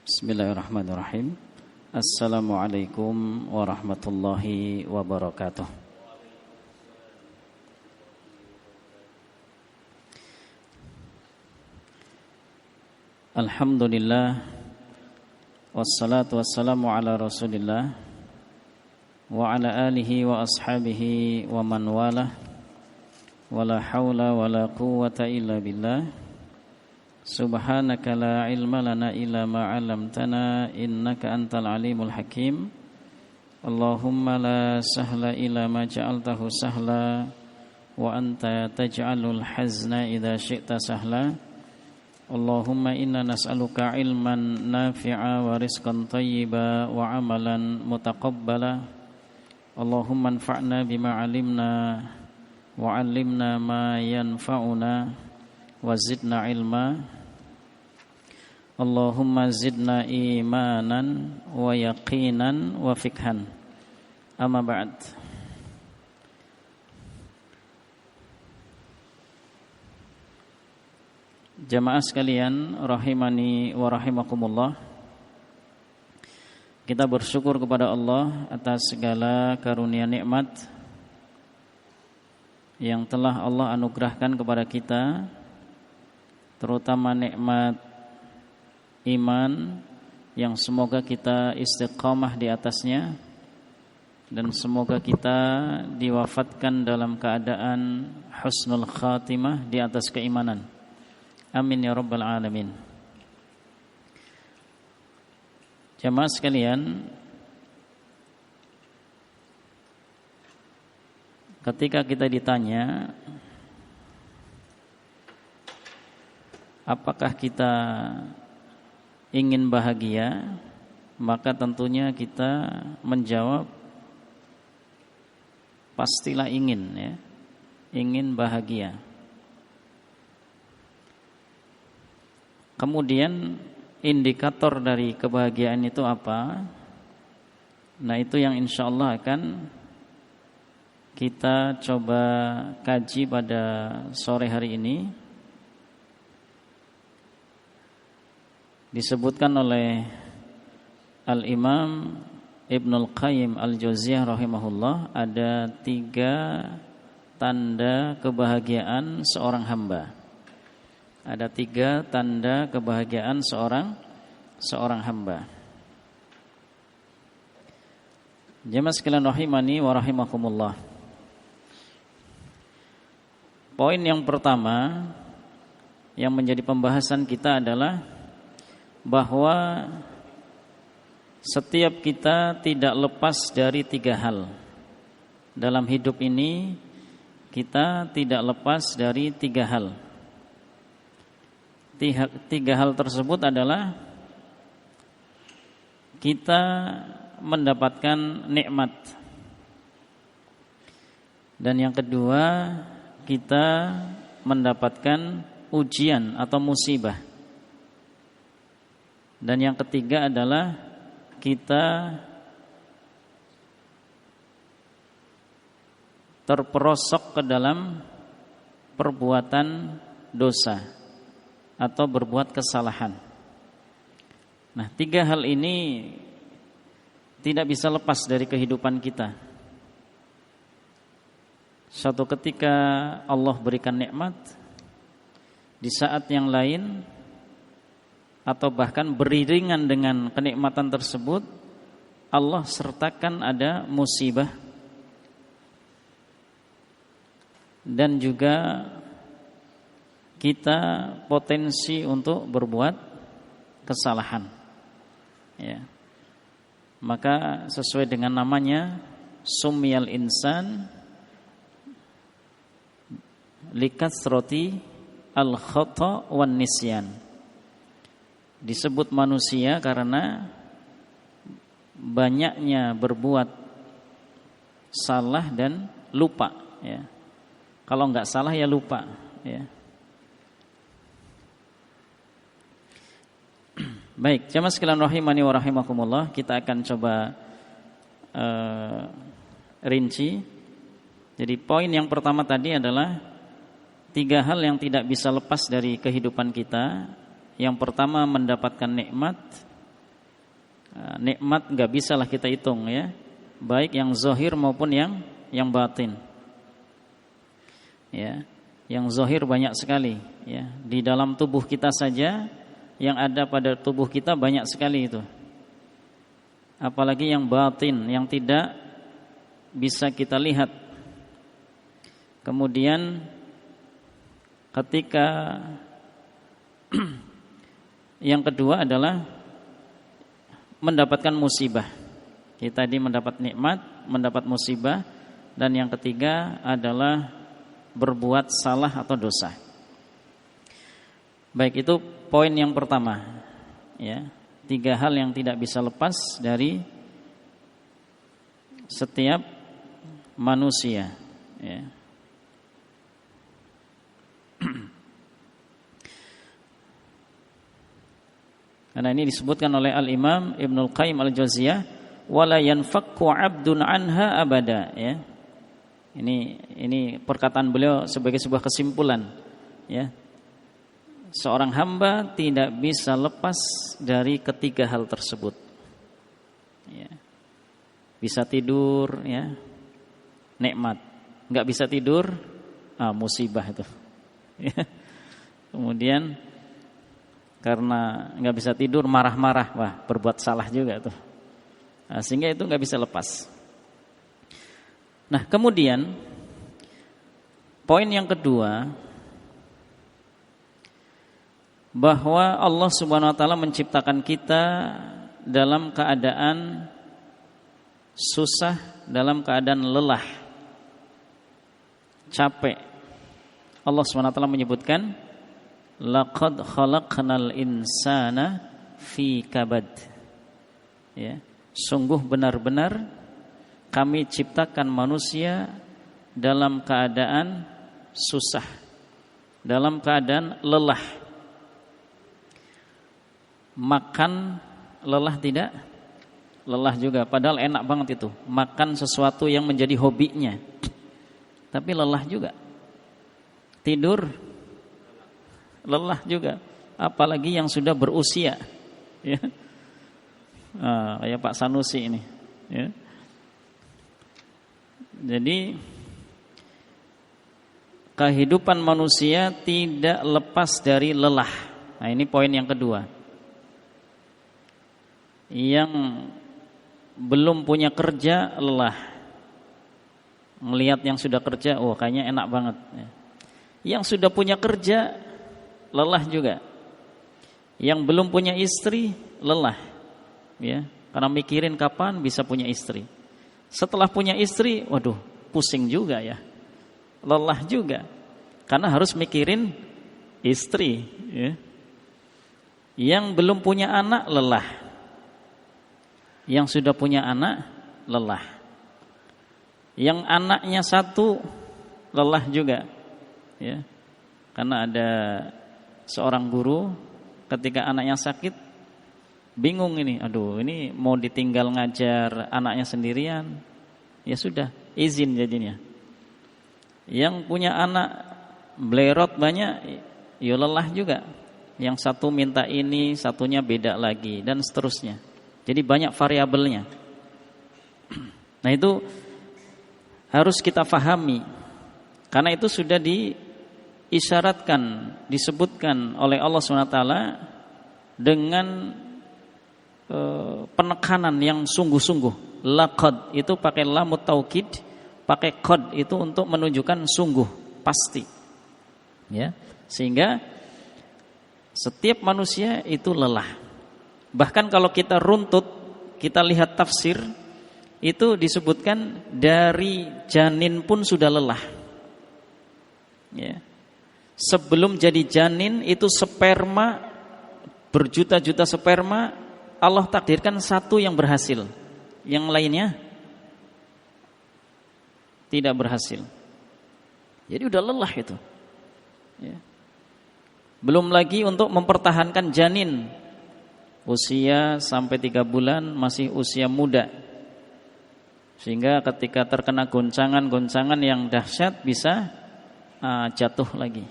Bismillahirrahmanirrahim. Assalamualaikum warahmatullahi wabarakatuh. Alhamdulillah, wassalatu wassalamu ala rasulillah wa ala alihi wa ashabihi wa man walah, wala hawla wala quwwata illa billah. Subhanaka la ilma lana illa ma 'allamtana innaka antal alimul hakim. Allahumma la sahla illa ma ja'altahu sahla wa anta taj'alul hazna idza syi'ta sahla. Allahumma inna nas'aluka ilman nafi'a wa rizqan thayyiba wa amalan mutaqabbala. Allahumma anfa'na bima 'alimna wa 'allimna ma yanfa'una wa zidna ilma. Allahumma zidna imanan wa yaqinan wa fikhan. Amma ba'd. Jamaah sekalian rahimani wa rahimakumullah, kita bersyukur kepada Allah atas segala karunia nikmat yang telah Allah anugerahkan kepada kita, terutama nikmat iman yang semoga kita istiqamah di atasnya dan semoga kita diwafatkan dalam keadaan husnul khatimah di atas keimanan. Amin ya rabbal alamin. Jamaah sekalian, ketika kita ditanya apakah kita ingin bahagia, maka tentunya kita menjawab pastilah ingin, ya, ingin bahagia. Kemudian indikator dari kebahagiaan itu apa? Nah, itu yang insya Allah akan kita coba kaji pada sore hari ini. Disebutkan oleh Al-Imam Ibnul Qayyim Al-Jauziyah rahimahullah, ada 3 tanda kebahagiaan seorang hamba. Ada 3 tanda kebahagiaan seorang hamba. Jamaah sekalian rahimani wa rahimakumullah. Poin yang pertama yang menjadi pembahasan kita adalah bahwa setiap kita tidak lepas dari 3 hal. Dalam hidup ini kita tidak lepas dari 3 hal. 3 hal tersebut adalah kita mendapatkan nikmat, dan yang kedua kita mendapatkan ujian atau musibah, dan yang ketiga adalah kita terperosok ke dalam perbuatan dosa atau berbuat kesalahan. Nah, 3 hal ini tidak bisa lepas dari kehidupan kita. Suatu ketika Allah berikan nikmat, di saat yang lain atau bahkan beriringan dengan kenikmatan tersebut Allah sertakan ada musibah dan juga kita potensi untuk berbuat kesalahan, ya. Maka sesuai dengan namanya, sumiyal insan likasroti al khata wan nisyan. Disebut manusia karena banyaknya berbuat salah dan lupa, ya. Kalau enggak salah ya lupa, ya. Baik, jamaah sekalian rahimani wa rahimakumullah, kita akan coba rinci. Jadi poin yang pertama tadi adalah 3 hal yang tidak bisa lepas dari kehidupan kita. Yang pertama mendapatkan nikmat, nikmat nggak bisa lah kita hitung ya, baik yang zahir maupun yang batin. Ya, yang zahir banyak sekali ya, di dalam tubuh kita saja yang ada pada tubuh kita banyak sekali itu. Apalagi yang batin yang tidak bisa kita lihat. Kemudian ketika yang kedua adalah mendapatkan musibah. Kita tadi mendapat nikmat, mendapat musibah, dan yang ketiga adalah berbuat salah atau dosa. Baik, itu poin yang pertama ya. 3 hal yang tidak bisa lepas dari setiap manusia ya. Karena ini disebutkan oleh Al-Imam Ibnul Qayyim Al-Jauziyah, wala yanfakku 'abdun anha abada ya. Ini perkataan beliau sebagai sebuah kesimpulan ya. Seorang hamba tidak bisa lepas dari ketiga hal tersebut ya. Bisa tidur ya, nikmat. Enggak bisa tidur, musibah itu ya. Kemudian karena enggak bisa tidur marah-marah, wah berbuat salah juga tuh. Sehingga itu enggak bisa lepas. Nah, kemudian poin yang kedua, bahwa Allah Subhanahu wa taala menciptakan kita dalam keadaan susah, dalam keadaan lelah, capek. Allah Subhanahu wa taala menyebutkan laqad khalaqnal insana fi kabad. Ya, sungguh benar-benar kami ciptakan manusia dalam keadaan susah, dalam keadaan lelah. Makan lelah tidak? Lelah juga, padahal enak banget itu. Makan sesuatu yang menjadi hobinya, tapi lelah juga. Tidur lelah juga, apalagi yang sudah berusia ya. Kayak Pak Sanusi ini ya. Jadi kehidupan manusia tidak lepas dari lelah. Nah, ini poin yang kedua. Yang belum punya kerja lelah, melihat yang sudah kerja, oh kayaknya enak banget. Yang sudah punya kerja lelah juga. Yang belum punya istri lelah, ya, karena mikirin kapan bisa punya istri. Setelah punya istri, waduh, pusing juga ya, lelah juga, karena harus mikirin istri. Ya. Yang belum punya anak lelah, yang sudah punya anak lelah, yang anaknya satu lelah juga. Ya. Karena ada seorang guru ketika anaknya sakit, bingung ini, aduh ini mau ditinggal ngajar anaknya sendirian, ya sudah izin jadinya. Yang punya anak belerot banyak, ya lelah juga. Yang satu minta ini, satunya beda lagi, dan seterusnya. Jadi banyak variabelnya. Nah itu harus kita fahami, karena itu sudah diisyaratkan, disebutkan oleh Allah SWT dengan penekanan yang sungguh-sungguh. Laqad itu pakai lamut taukid, pakai qad itu untuk menunjukkan sungguh, pasti. Ya, sehingga setiap manusia itu lelah. Bahkan kalau kita runtut, kita lihat tafsir, itu disebutkan dari janin pun sudah lelah. Ya. Sebelum jadi janin itu sperma, berjuta-juta sperma, Allah takdirkan satu yang berhasil, yang lainnya tidak berhasil. Jadi udah lelah itu ya. Belum lagi untuk mempertahankan janin, usia sampai 3 bulan masih usia muda, sehingga ketika terkena goncangan-goncangan yang dahsyat bisa jatuh lagi.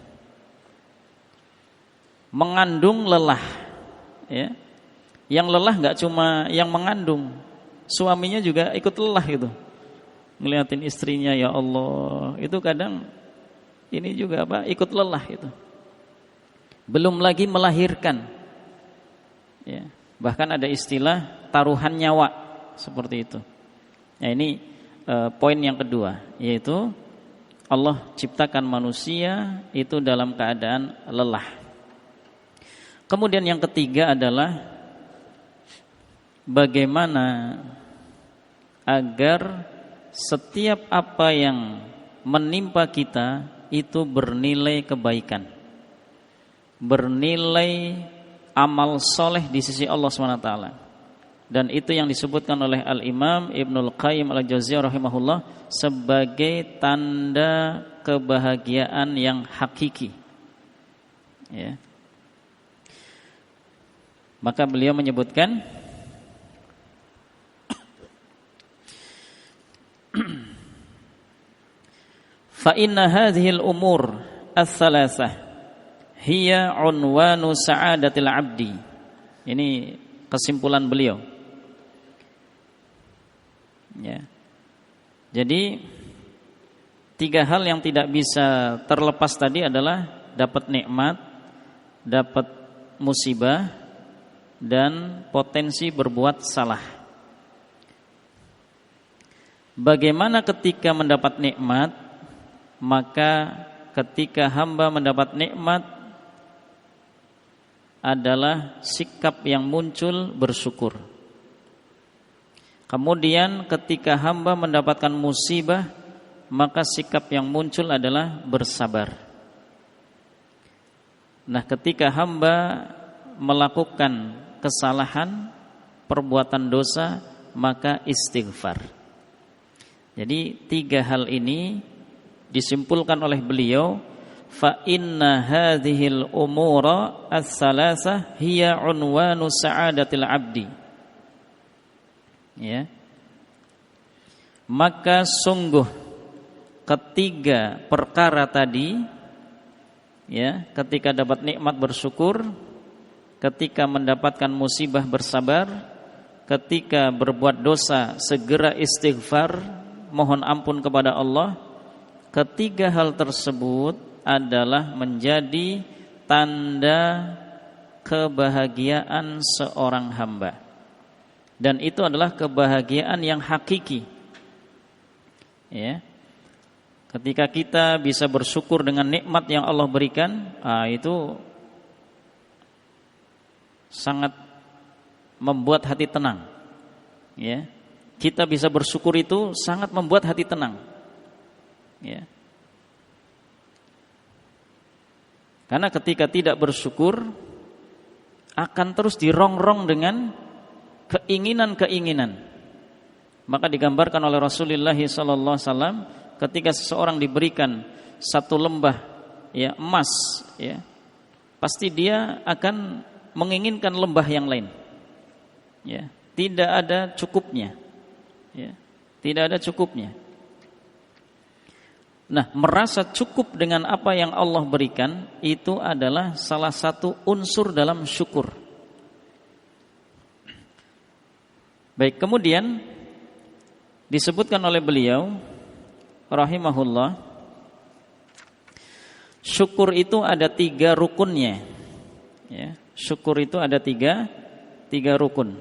Mengandung lelah ya. Yang lelah nggak cuma yang mengandung, suaminya juga ikut lelah gitu. Ngeliatin istrinya, ya Allah, itu kadang ini juga ikut lelah itu. Belum lagi melahirkan. Ya, bahkan ada istilah taruhan nyawa seperti itu. Nah, ini poin yang kedua, yaitu Allah ciptakan manusia itu dalam keadaan lelah. Kemudian yang ketiga adalah bagaimana agar setiap apa yang menimpa kita itu bernilai kebaikan, bernilai amal soleh di sisi Allah SWT. Dan itu yang disebutkan oleh Al-Imam Ibnul Qayyim Al-Jauziyah rahimahullah sebagai tanda kebahagiaan yang hakiki. Ya. Maka beliau menyebutkan fa inna hadhil umur ats-tsalatsah hiya unwanu sa'adatil 'abdi. Ini kesimpulan beliau. Ya. Jadi 3 hal yang tidak bisa terlepas tadi adalah dapat nikmat, dapat musibah, dan potensi berbuat salah. Bagaimana ketika mendapat nikmat? Maka ketika hamba mendapat nikmat adalah sikap yang muncul bersyukur. Kemudian ketika hamba mendapatkan musibah, maka sikap yang muncul adalah bersabar. Nah, ketika hamba melakukan kesalahan, perbuatan dosa, maka istighfar. Jadi 3 hal ini disimpulkan oleh beliau, fa inna hadhil umura ats-tsalatsah hiya unwanu sa'adatil 'abdi. Ya. Maka sungguh ketiga perkara tadi, ya, ketika dapat nikmat bersyukur, ketika mendapatkan musibah bersabar, ketika berbuat dosa segera istighfar, mohon ampun kepada Allah. Ketiga hal tersebut adalah menjadi tanda kebahagiaan seorang hamba. Dan itu adalah kebahagiaan yang hakiki. Ya. Ketika kita bisa bersyukur dengan nikmat yang Allah berikan, itu sangat membuat hati tenang. Ya. Kita bisa bersyukur itu sangat membuat hati tenang. Ya. Karena ketika tidak bersyukur akan terus dirongrong dengan keinginan-keinginan. Maka digambarkan oleh Rasulullah SAW ketika seseorang diberikan satu lembah, ya, emas, ya, pasti dia akan menginginkan lembah yang lain. Ya, tidak ada cukupnya. Ya, tidak ada cukupnya. Nah, merasa cukup dengan apa yang Allah berikan itu adalah salah satu unsur dalam syukur. Baik, kemudian disebutkan oleh beliau rahimahullah, syukur itu ada 3 rukunnya. Ya, syukur itu ada tiga rukun.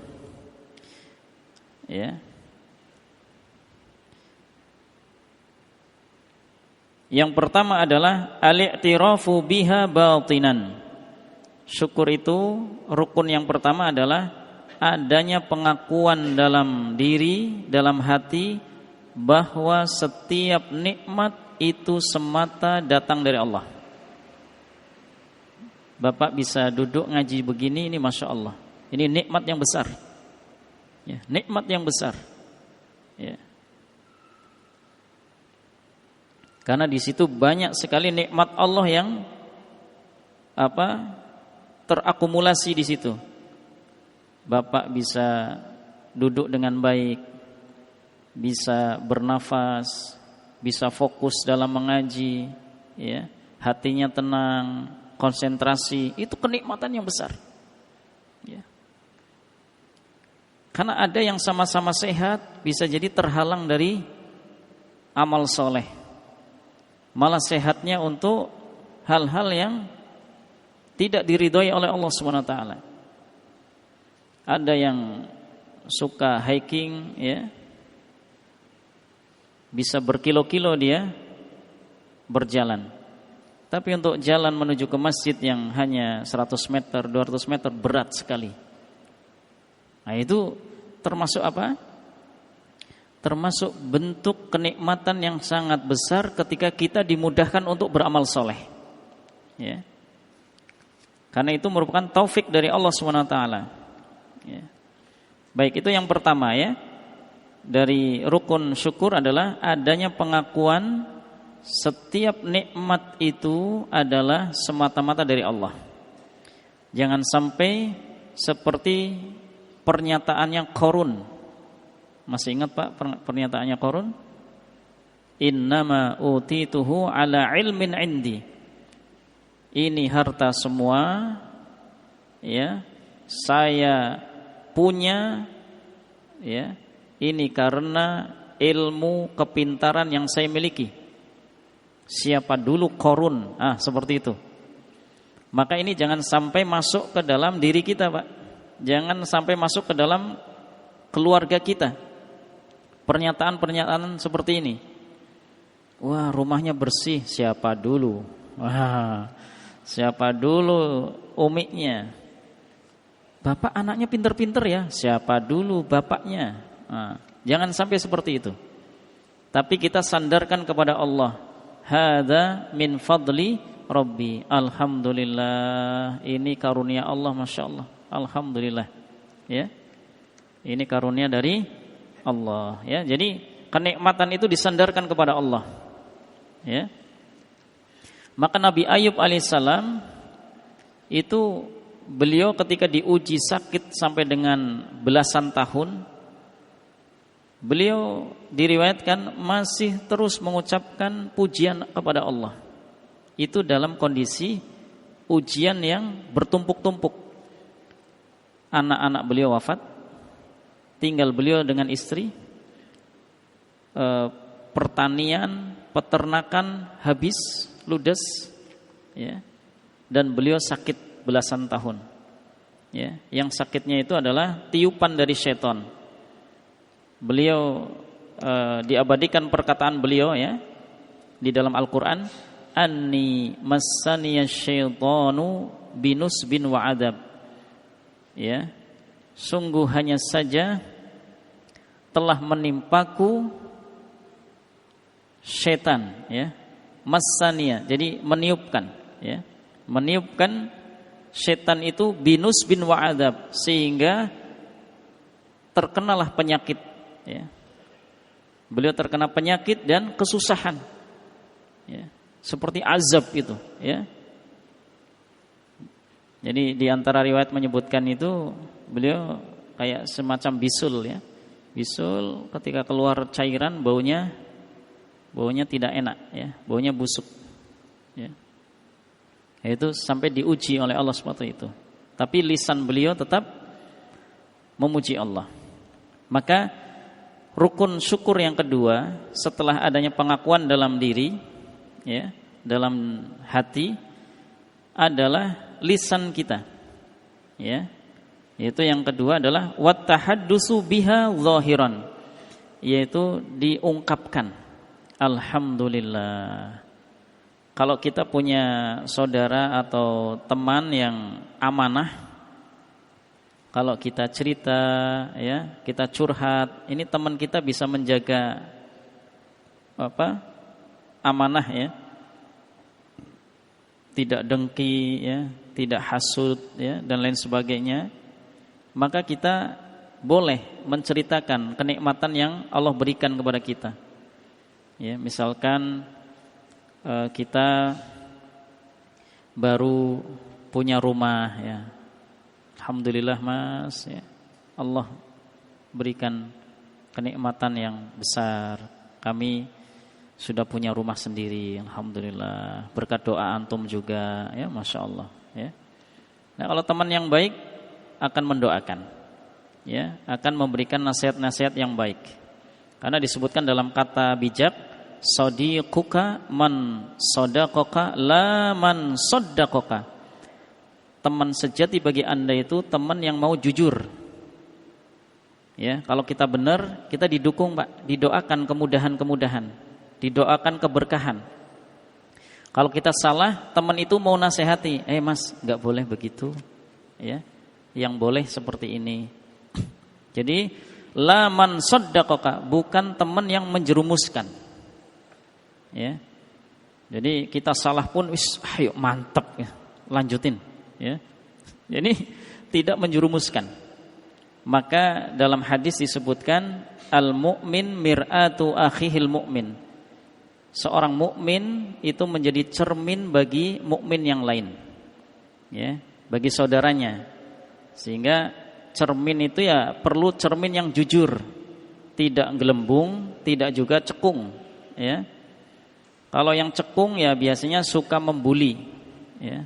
Ya. Yang pertama adalah al-i'tirafu biha batinan. Syukur itu rukun yang pertama adalah adanya pengakuan dalam diri, dalam hati, bahwa setiap nikmat itu semata datang dari Allah. Bapak bisa duduk ngaji begini, ini Masya Allah, ini nikmat yang besar. Ya, nikmat yang besar. Ya. Karena di situ banyak sekali nikmat Allah yang terakumulasi di situ. Bapak bisa duduk dengan baik, bisa bernafas, bisa fokus dalam mengaji, ya, hatinya tenang, konsentrasi, itu kenikmatan yang besar. Ya. Karena ada yang sama-sama sehat bisa jadi terhalang dari amal soleh. Malah sehatnya untuk hal-hal yang tidak diridhoi oleh Allah Subhanahu wa taala. Ada yang suka hiking ya, bisa berkilo-kilo dia berjalan. Tapi untuk jalan menuju ke masjid yang hanya 100 meter, 200 meter berat sekali. Nah itu termasuk apa? Termasuk bentuk kenikmatan yang sangat besar ketika kita dimudahkan untuk beramal soleh. Ya. Karena itu merupakan taufik dari Allah SWT. Ya. Baik, itu yang pertama ya. Dari rukun syukur adalah adanya pengakuan setiap nikmat itu adalah semata-mata dari Allah. Jangan sampai seperti pernyataannya Qarun. Masih ingat Pak pernyataannya Qarun? Innama utituhu ala ilmin indi. Ini harta semua ya, saya punya ya, ini karena ilmu kepintaran yang saya miliki. Siapa dulu Qarun? Seperti itu. Maka ini jangan sampai masuk ke dalam diri kita, Pak. Jangan sampai masuk ke dalam keluarga kita. Pernyataan-pernyataan seperti ini. Wah, rumahnya bersih, siapa dulu? Wah, siapa dulu umiknya? Bapak anaknya pinter-pinter ya, siapa dulu bapaknya? Jangan sampai seperti itu. Tapi kita sandarkan kepada Allah. Hadza min fadli Rabbi. Alhamdulillah, ini karunia Allah, Masya Allah. Alhamdulillah. Ya, ini karunia dari Allah. Ya, jadi kenikmatan itu disandarkan kepada Allah. Ya. Maka Nabi Ayub alaihissalam itu beliau ketika diuji sakit sampai dengan belasan tahun, beliau diriwayatkan masih terus mengucapkan pujian kepada Allah. Itu dalam kondisi ujian yang bertumpuk-tumpuk. Anak-anak beliau wafat, tinggal beliau dengan istri, pertanian, peternakan habis, ludes, ya, dan beliau sakit belasan tahun. Ya, yang sakitnya itu adalah tiupan dari syaitan. Beliau diabadikan perkataan beliau ya di dalam Al-Qur'an, anni massaniya syaitanu binusbin wa adab. Ya, sungguh hanya saja telah menimpaku syaitan, ya, massaniya, jadi meniupkan, ya, meniupkan syaitan itu binus bin wa'adab, sehingga terkenalah penyakit, ya. Beliau terkena penyakit dan kesusahan, ya, seperti azab itu, ya. Jadi di antara riwayat menyebutkan itu beliau kayak semacam bisul, ya. Bisul ketika keluar cairan baunya tidak enak, ya, baunya busuk, ya. Itu sampai diuji oleh Allah seperti itu. Tapi lisan beliau tetap memuji Allah. Maka rukun syukur yang kedua setelah adanya pengakuan dalam diri, ya, dalam hati, adalah lisan kita, ya. Yaitu yang kedua adalah wattahaddusu biha zahiran, yaitu diungkapkan. Alhamdulillah. Kalau kita punya saudara atau teman yang amanah, kalau kita cerita, ya, kita curhat, ini teman kita bisa menjaga amanah, ya, tidak dengki, ya, tidak hasud, ya, dan lain sebagainya. Maka kita boleh menceritakan kenikmatan yang Allah berikan kepada kita. Ya, misalkan kita baru punya rumah, ya, alhamdulillah Mas, ya, Allah berikan kenikmatan yang besar. Kami sudah punya rumah sendiri, alhamdulillah. Berkat doa antum juga, ya, masya Allah, ya. Nah, kalau teman yang baik akan mendoakan, ya, akan memberikan nasihat-nasihat yang baik. Karena disebutkan dalam kata bijak, sadiquka man sadaqaka la man saddaqaka. Teman sejati bagi Anda itu teman yang mau jujur. Ya, kalau kita benar, kita didukung, Pak, didoakan kemudahan-kemudahan, didoakan keberkahan. Kalau kita salah, teman itu mau nasihati, Mas, enggak boleh begitu, ya. Yang boleh seperti ini. Jadi, la man saddaqaka, bukan teman yang menjerumuskan. Ya. Jadi kita salah pun ayo mantap ya, lanjutin. Ya. Jadi tidak menjerumuskan. Maka dalam hadis disebutkan al-mu'min mir'atu akhihil mu'min. Seorang mukmin itu menjadi cermin bagi mukmin yang lain. Ya, bagi saudaranya. Sehingga cermin itu ya perlu cermin yang jujur, tidak gelembung, tidak juga cekung, ya. Kalau yang cekung ya biasanya suka membuli, ya.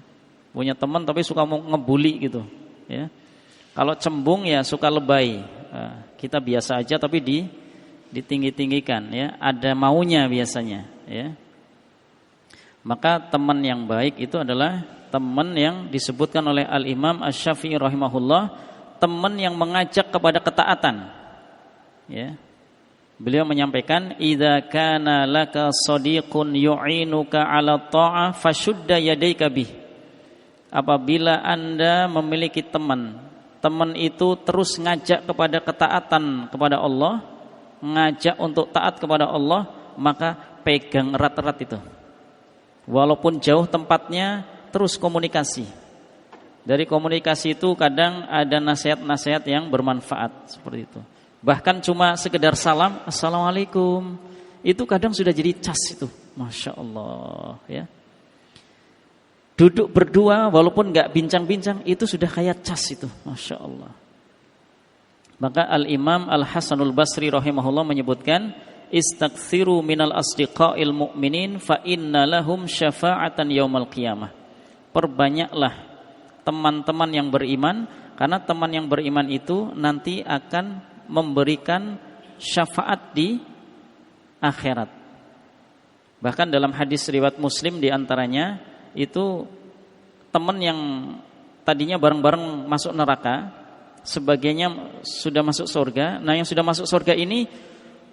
Punya teman tapi suka mau ngebuli gitu, ya. Kalau cembung ya suka lebay. Kita biasa aja tapi ditinggi-tinggikan, ya. Ada maunya biasanya, ya. Maka teman yang baik itu adalah teman yang disebutkan oleh Al-Imam Asy-Syafi'i rahimahullah, teman yang mengajak kepada ketaatan. Ya. Beliau menyampaikan, idza kana laka shadiqun yu'inuka 'ala tha'ah fashudda yadayka bih. Apabila Anda memiliki teman itu terus ngajak kepada ketaatan kepada Allah, ngajak untuk taat kepada Allah, maka pegang erat-erat itu. Walaupun jauh tempatnya, terus komunikasi. Dari komunikasi itu kadang ada nasihat-nasihat yang bermanfaat seperti itu. Bahkan cuma sekedar salam, assalamualaikum, itu kadang sudah jadi cas itu, masya Allah, ya. Duduk berdua walaupun nggak bincang-bincang, itu sudah kayak cas itu, masya Allah. Maka Al-Imam Al-Hasanul Basri rahimahullah menyebutkan, istaghfiru minal asdiqa'il mu'minin fa inna lahum syafa'atan yaumal qiyamah. Perbanyaklah teman-teman yang beriman, karena teman yang beriman itu nanti akan memberikan syafaat di akhirat. Bahkan dalam hadis riwayat Muslim diantaranya itu teman yang tadinya bareng-bareng masuk neraka, sebagainya sudah masuk surga. Nah, yang sudah masuk surga ini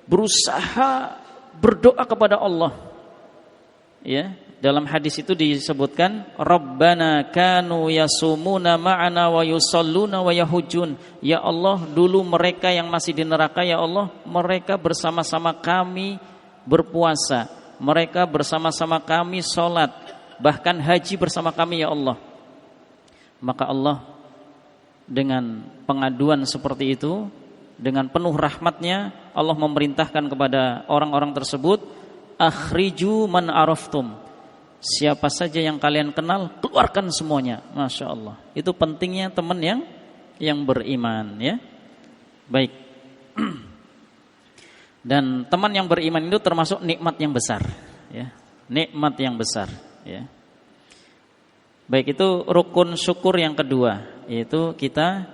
berusaha berdoa kepada Allah. Ya, dalam hadis itu disebutkan, Rabbana kanu yasumuna ma'ana wa yusalluna wa yahujun. Ya Allah, dulu mereka yang masih di neraka, ya Allah, mereka bersama-sama kami berpuasa, mereka bersama-sama kami sholat, bahkan haji bersama kami, ya Allah. Maka Allah dengan pengaduan seperti itu, dengan penuh rahmatnya, Allah memerintahkan kepada orang-orang tersebut, akhriju man araftum. Siapa saja yang kalian kenal, keluarkan semuanya. Masya Allah. Itu pentingnya teman yang beriman, ya. Baik. Dan teman yang beriman itu termasuk nikmat yang besar, ya. Nikmat yang besar, ya. Baik, itu rukun syukur yang kedua, yaitu kita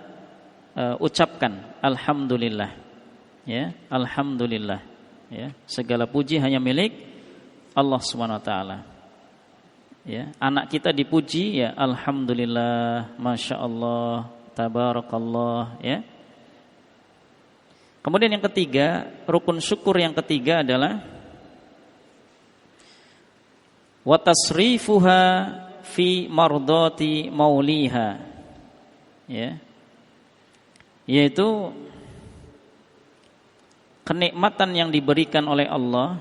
ucapkan alhamdulillah, ya, alhamdulillah, ya. Segala puji hanya milik Allah Subhanahu wa taala. Ya, anak kita dipuji, ya alhamdulillah, masya Allah, tabarakallah, ya. Kemudian yang ketiga, rukun syukur yang ketiga adalah wa tasrifuha fi mardati mauliha, ya, yaitu kenikmatan yang diberikan oleh Allah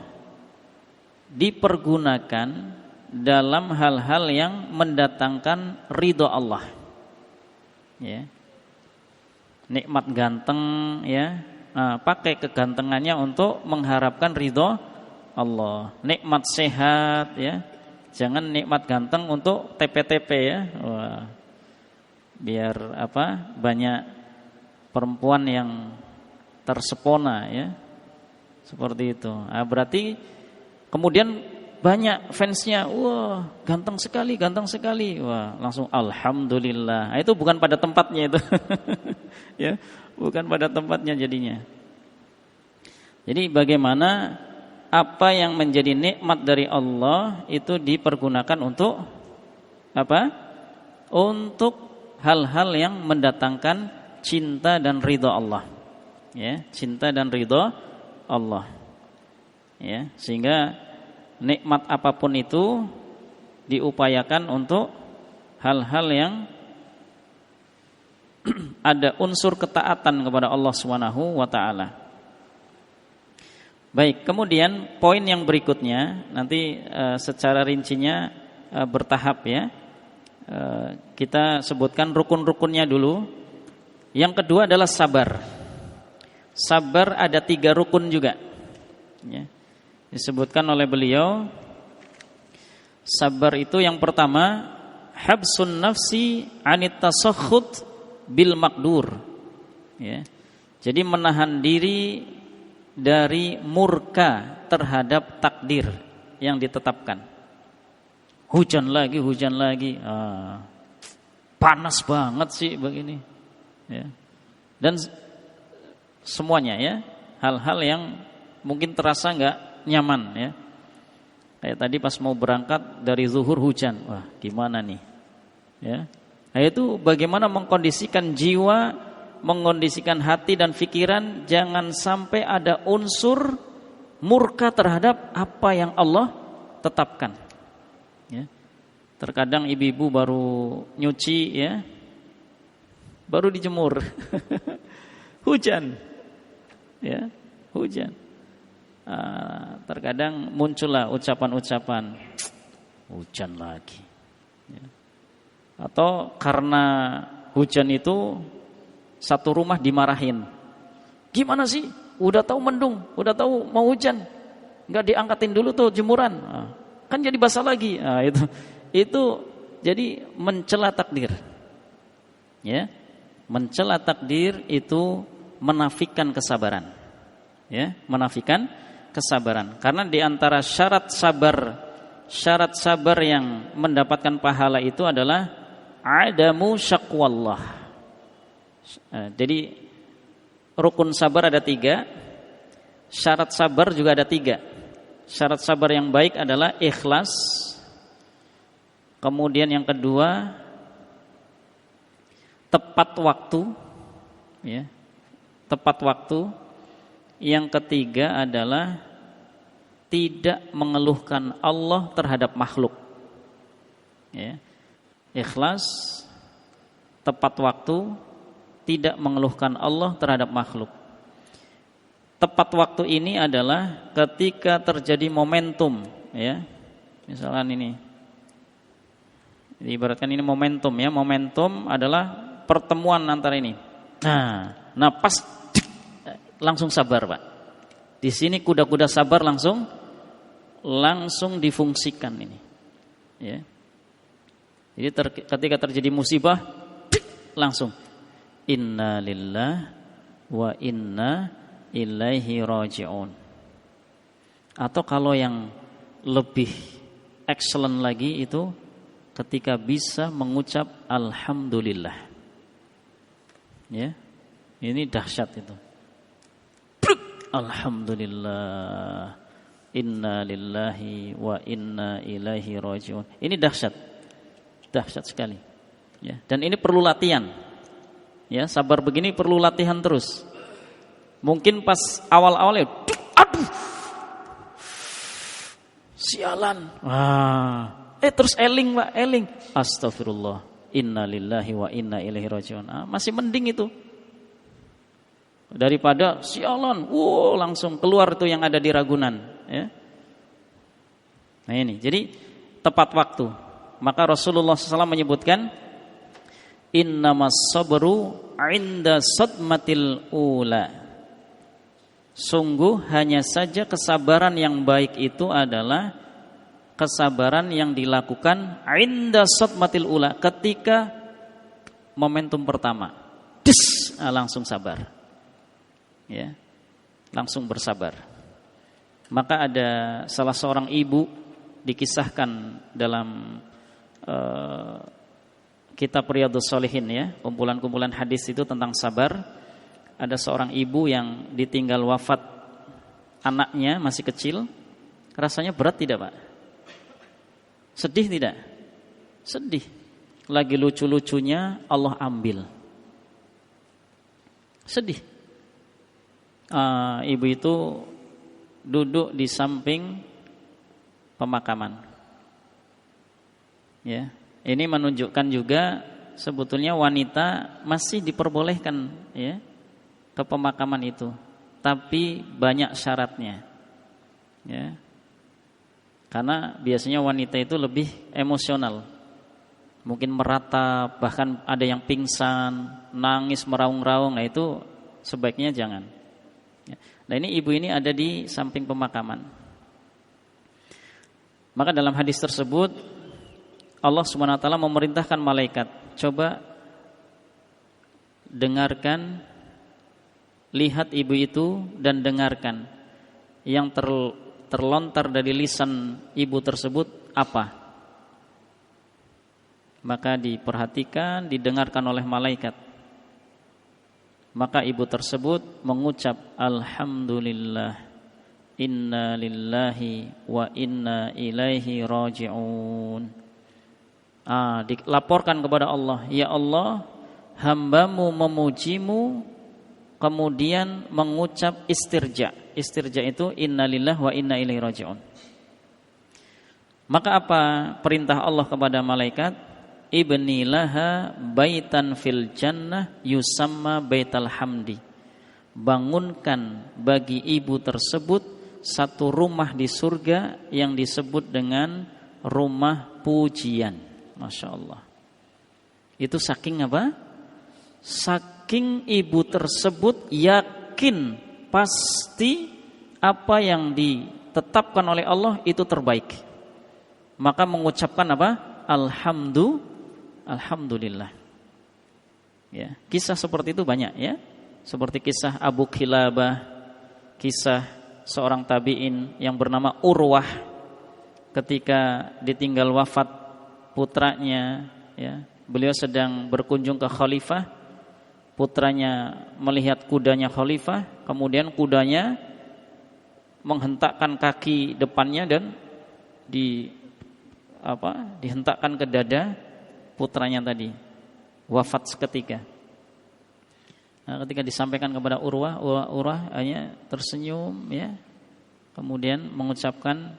dipergunakan dalam hal-hal yang mendatangkan ridho Allah, ya. Nikmat ganteng, ya, pakai kegantengannya untuk mengharapkan ridho Allah. Nikmat sehat, ya, jangan nikmat ganteng untuk TP-TP, ya. Wah, biar banyak perempuan yang tersepona, ya, seperti itu. Berarti kemudian banyak fansnya, wah ganteng sekali, wah langsung alhamdulillah. Itu bukan pada tempatnya itu, ya, bukan pada tempatnya jadinya. Jadi bagaimana apa yang menjadi nikmat dari Allah itu dipergunakan untuk apa? Untuk hal-hal yang mendatangkan cinta dan ridha Allah. Ya, cinta dan ridha Allah. Ya, sehingga nikmat apapun itu diupayakan untuk hal-hal yang ada unsur ketaatan kepada Allah Subhanahu wa taala. Baik, kemudian poin yang berikutnya nanti secara rincinya bertahap ya. Kita sebutkan rukun-rukunnya dulu. Yang kedua adalah sabar. Sabar ada 3 rukun juga. Ya. Disebutkan oleh beliau, sabar itu yang pertama habsun nafsi anit tasakhut bil maqdur. Ya. Jadi menahan diri dari murka terhadap takdir yang ditetapkan. Hujan lagi, panas banget sih begini. Ya. Dan semuanya ya, hal-hal yang mungkin terasa nggak nyaman ya. Kayak tadi pas mau berangkat dari zuhur hujan, wah gimana nih? Ya. Nah, itu bagaimana mengkondisikan jiwa, mengkondisikan hati dan pikiran jangan sampai ada unsur murka terhadap apa yang Allah tetapkan. Ya. Terkadang ibu-ibu baru nyuci ya, baru dijemur, hujan, ya hujan. Terkadang muncullah ucapan-ucapan hujan lagi. Ya. Atau karena hujan itu satu rumah dimarahin. Gimana sih? Udah tahu mendung, udah tahu mau hujan, nggak diangkatin dulu tuh jemuran, kan jadi basah lagi. Itu jadi mencela takdir. Ya, mencela takdir itu menafikan kesabaran. Ya, menafikan kesabaran. Karena di antara syarat sabar yang mendapatkan pahala itu adalah adamu syakwallah. Jadi rukun sabar ada 3, syarat sabar juga ada 3. Syarat sabar yang baik adalah ikhlas. Kemudian yang kedua tepat waktu, ya, tepat waktu. Yang ketiga adalah tidak mengeluhkan Allah terhadap makhluk. Ya. Ikhlas, tepat waktu, tidak mengeluhkan Allah terhadap makhluk. Tepat waktu ini adalah ketika terjadi momentum, ya. Misalkan ini. Ibaratkan ini momentum ya. Momentum adalah pertemuan antara ini. Nah pas langsung sabar, Pak. Di sini kuda-kuda sabar langsung difungsikan ini. Ya. Jadi ketika terjadi musibah langsung inna lillahi wa inna ilaihi raji'un. Atau kalau yang lebih excellent lagi itu ketika bisa mengucap alhamdulillah. Ya. Ini dahsyat itu. Alhamdulillah. Inna lillahi wa inna ilaihi raji'un. Ini dahsyat. Dahsyat sekali. Ya, dan ini perlu latihan. Ya, sabar begini perlu latihan terus. Mungkin pas awal-awal ya, aduh. Sialan. Terus eling, Pak, eling. Astagfirullah. Inna lillahi wa inna ilaihi raji'un. Masih mending itu. Daripada sialan, langsung keluar tuh yang ada di Ragunan, ya. Nah ini, jadi tepat waktu. Maka Rasulullah SAW menyebutkan, innamas sabru 'inda sadmatil ula. Sungguh hanya saja kesabaran yang baik itu adalah kesabaran yang dilakukan 'inda sadmatil ula, ketika momentum pertama. Langsung sabar. Ya, langsung bersabar. Maka ada salah seorang ibu dikisahkan dalam kitab Riyadhus Shalihin ya, kumpulan-kumpulan hadis itu tentang sabar. ada seorang ibu yang ditinggal wafat anaknya masih kecil, rasanya berat tidak, Pak? Sedih tidak? Sedih. Lagi lucu-lucunya Allah ambil. Sedih. Ibu itu duduk di samping pemakaman. Ya, ini menunjukkan juga sebetulnya wanita masih diperbolehkan ya ke pemakaman itu, tapi banyak syaratnya. Ya. Karena biasanya wanita itu lebih emosional. Mungkin meratap, bahkan ada yang pingsan, nangis meraung-raung. Nah itu sebaiknya jangan. Nah ini ibu ini ada di samping pemakaman. Maka dalam hadis tersebut Allah SWT memerintahkan malaikat, coba dengarkan, lihat ibu itu dan dengarkan yang terlontar dari lisan ibu tersebut apa. Maka diperhatikan, didengarkan oleh malaikat. Maka ibu tersebut mengucap alhamdulillah, inna lillahi wa inna ilaihi raji'un. Dilaporkan kepada Allah, ya Allah, hambamu memujimu, kemudian mengucap istirja. Istirja itu inna lillahi wa inna ilaihi raji'un. Maka apa perintah Allah kepada malaikat? Ibni laha baitan fil jannah yusamma baital hamdi. Bangunkan bagi ibu tersebut satu rumah di surga yang disebut dengan rumah pujian. Masya Allah. Itu saking apa? Saking ibu tersebut yakin pasti apa yang ditetapkan oleh Allah itu terbaik. Maka mengucapkan apa? Alhamdulillah. Ya, kisah seperti itu banyak ya. Seperti kisah Abu Kilabah, kisah seorang tabi'in yang bernama Urwah ketika ditinggal wafat putranya ya. Beliau sedang berkunjung ke khalifah, putranya melihat kudanya khalifah, kemudian kudanya menghentakkan kaki depannya dan dihentakkan ke dada putranya tadi, wafat seketika. Nah, ketika disampaikan kepada Urwah hanya tersenyum ya, kemudian mengucapkan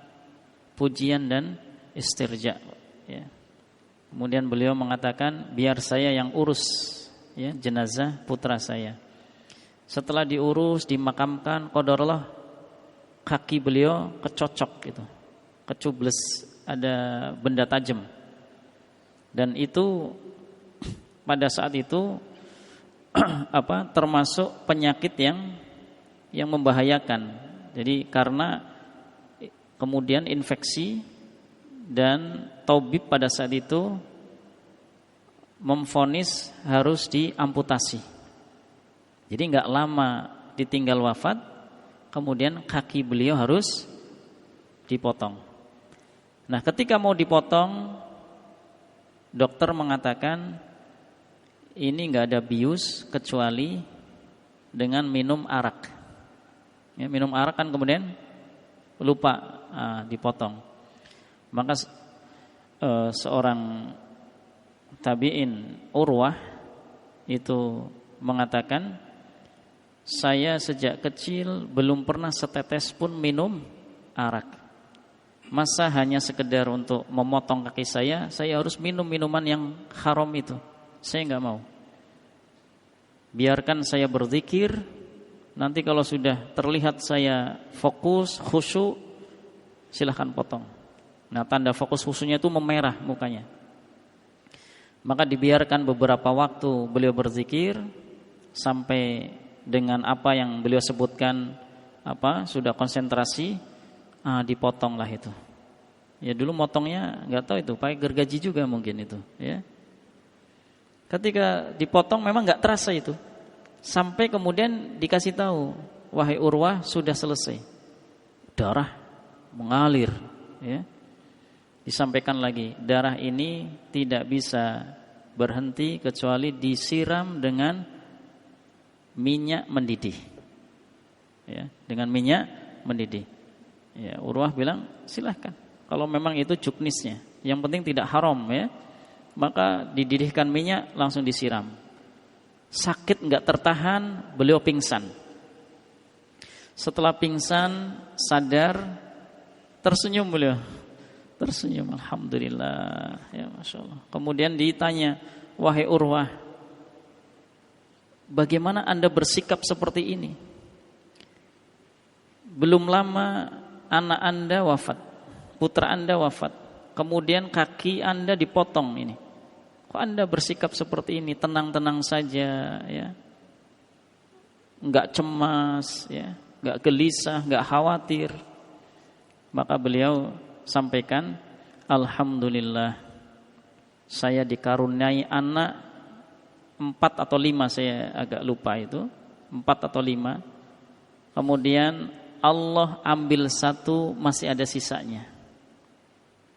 pujian dan istirja ya. Kemudian beliau mengatakan, biar saya yang urus ya jenazah putra saya. Setelah diurus, dimakamkan, qadarullah kaki beliau kecocok gitu, kecubles, ada benda tajam. Dan itu pada saat itu termasuk penyakit yang membahayakan. Jadi karena kemudian infeksi dan tabib pada saat itu memvonis harus diamputasi. Jadi enggak lama ditinggal wafat, kemudian kaki beliau harus dipotong. Nah, ketika mau dipotong, dokter mengatakan ini enggak ada bius kecuali dengan minum arak. Ya, minum arak kan kemudian lupa dipotong. Maka seorang tabi'in Urwah itu mengatakan, saya sejak kecil belum pernah setetes pun minum arak. Masa hanya sekedar untuk memotong kaki saya harus minum minuman yang haram itu. Saya enggak mau. Biarkan saya berzikir, nanti kalau sudah terlihat saya fokus, khusyuk, silahkan potong. Nah, tanda fokus khusyuknya itu memerah mukanya. Maka dibiarkan beberapa waktu beliau berzikir sampai dengan apa yang beliau sebutkan sudah konsentrasi, dipotonglah itu. Ya dulu motongnya enggak tahu itu pakai gergaji juga mungkin itu, ya. Ketika dipotong memang enggak terasa itu. Sampai kemudian dikasih tahu, wahai Urwah, sudah selesai. Darah mengalir, ya. Disampaikan lagi, darah ini tidak bisa berhenti kecuali disiram dengan minyak mendidih. Ya, dengan minyak mendidih. Ya, Urwah bilang silahkan. Kalau memang itu juknisnya, yang penting tidak haram ya. Maka dididihkan minyak langsung disiram. Sakit enggak tertahan, beliau pingsan. Setelah pingsan sadar, tersenyum beliau. Tersenyum, alhamdulillah. Ya Masya Allah. Kemudian ditanya, wahai Urwah, bagaimana Anda bersikap seperti ini? Belum lama anak Anda wafat, putra Anda wafat, kemudian kaki Anda dipotong ini. Kok Anda bersikap seperti ini? Tenang-tenang saja ya. Enggak cemas ya, enggak gelisah, enggak khawatir. Maka beliau sampaikan, alhamdulillah saya dikaruniai anak 4 atau 5, saya agak lupa itu, 4 atau 5. Kemudian Allah ambil 1, masih ada sisanya.